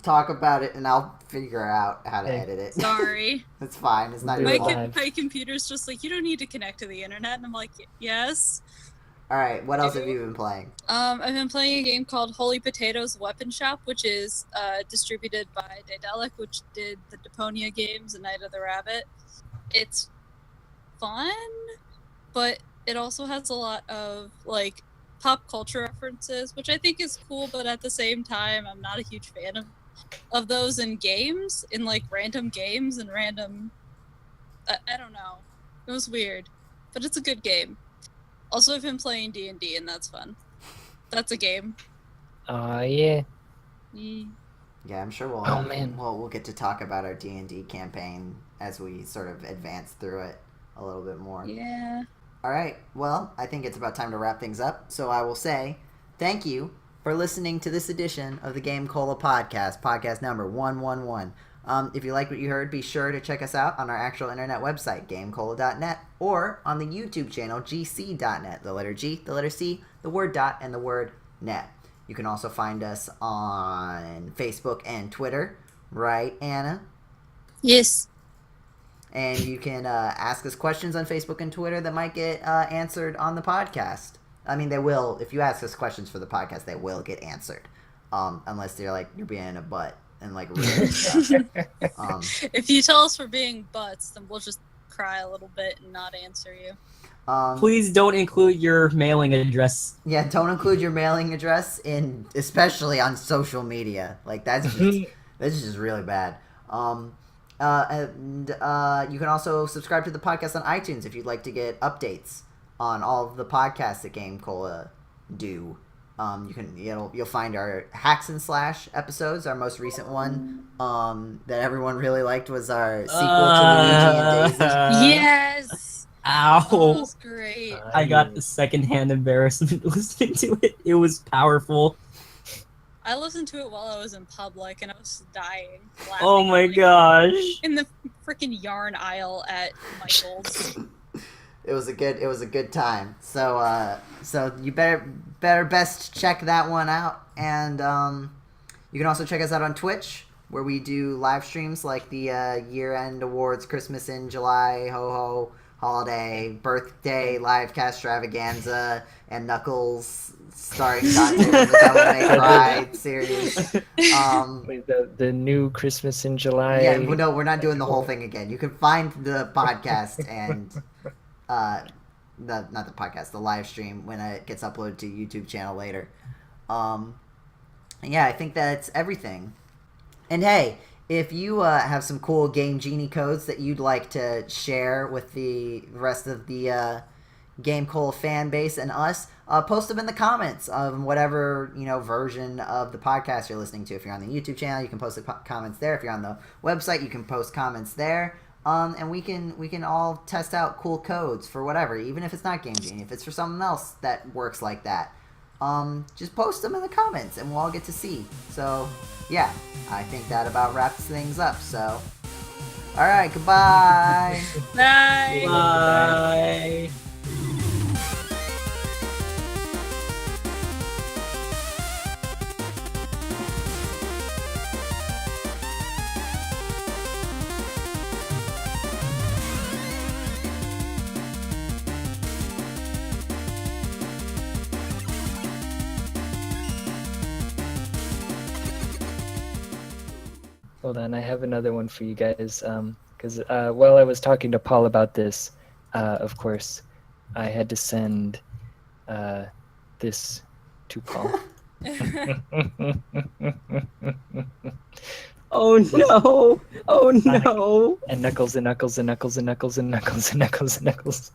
Speaker 1: talk about it, and I'll figure out how to
Speaker 4: Okay.
Speaker 1: edit it.
Speaker 6: Sorry.
Speaker 1: It's fine. It's not
Speaker 4: Do
Speaker 1: your
Speaker 4: it
Speaker 1: fault.
Speaker 4: live.
Speaker 6: My computer's just like, you don't need to connect to the internet, and I'm like, yes.
Speaker 1: All right. What else have you been playing?
Speaker 6: I've been playing a game called Holy Potatoes Weapon Shop, which is distributed by Daedalic, which did the Deponia games and Night of the Rabbit. It's fun, but it also has a lot of like pop culture references, which I think is cool, but at the same time, I'm not a huge fan of those in games, in like random games and random. I don't know. It was weird, but it's a good game. Also, I've been playing D&D, and that's fun. That's a game.
Speaker 4: Yeah.
Speaker 6: Mm.
Speaker 1: Yeah, I'm sure
Speaker 4: Oh, man.
Speaker 1: we'll get to talk about our D&D campaign as we sort of advance through it a little bit more.
Speaker 6: Yeah.
Speaker 1: All right. Well, I think it's about time to wrap things up. So I will say thank you for listening to this edition of the GameCola Podcast, podcast number 111. If you like what you heard, be sure to check us out on our actual internet website, GameCola.net, or on the YouTube channel, GC.net. The letter G, the letter C, the word dot, and the word net. You can also find us on Facebook and Twitter, right, Anna?
Speaker 6: Yes.
Speaker 1: And you can ask us questions on Facebook and Twitter that might get answered on the podcast. I mean, they will. If you ask us questions for the podcast, they will get answered. Unless they're like, you're being a butt and like rude stuff.
Speaker 6: If you tell us we're being butts, then we'll just cry a little bit and not answer you.
Speaker 2: Please don't include your mailing address.
Speaker 1: Yeah, don't include your mailing address especially on social media. Like that's just really bad. And you can also subscribe to the podcast on iTunes if you'd like to get updates on all of the podcasts that GameCola do. You'll find our Hacks and Slash episodes. Our most recent one that everyone really liked was our sequel to Luigi and Daisy.
Speaker 6: Yes.
Speaker 2: Ow.
Speaker 6: That was great.
Speaker 2: I got the secondhand embarrassment listening to it. It was powerful.
Speaker 6: I listened to it while I was in public, and I was dying.
Speaker 2: Oh
Speaker 6: laughing,
Speaker 2: my
Speaker 6: like,
Speaker 2: gosh.
Speaker 6: in the freaking yarn aisle at Michael's.
Speaker 1: It was a good time. So you better best check that one out. And you can also check us out on Twitch, where we do live streams like the year-end awards, Christmas in July, ho-ho, holiday, birthday, live cast extravaganza, and Knuckles starring Dante from the Devil May Cry series.
Speaker 4: Wait, the new Christmas in July.
Speaker 1: Yeah, no, we're not doing the whole thing again. You can find the podcast and not the podcast, the live stream when it gets uploaded to YouTube channel later. Yeah, I think that's everything. And hey, if you have some cool Game Genie codes that you'd like to share with the rest of the GameCola fan base and us, post them in the comments of whatever version of the podcast you're listening to. If you're on the YouTube channel, you can post the comments there. If you're on the website, you can post comments there. And we can all test out cool codes for whatever, even if it's not Game Genie, if it's for something else that works like that. Just post them in the comments, and we'll all get to see. So, yeah, I think that about wraps things up. So, all right, goodbye.
Speaker 6: Bye.
Speaker 2: Bye.
Speaker 4: Hold on, I have another one for you guys. Because while I was talking to Paul about this, of course, I had to send this to Paul.
Speaker 2: Oh no! Oh no!
Speaker 4: And Knuckles and Knuckles and Knuckles and Knuckles and Knuckles and Knuckles and Knuckles.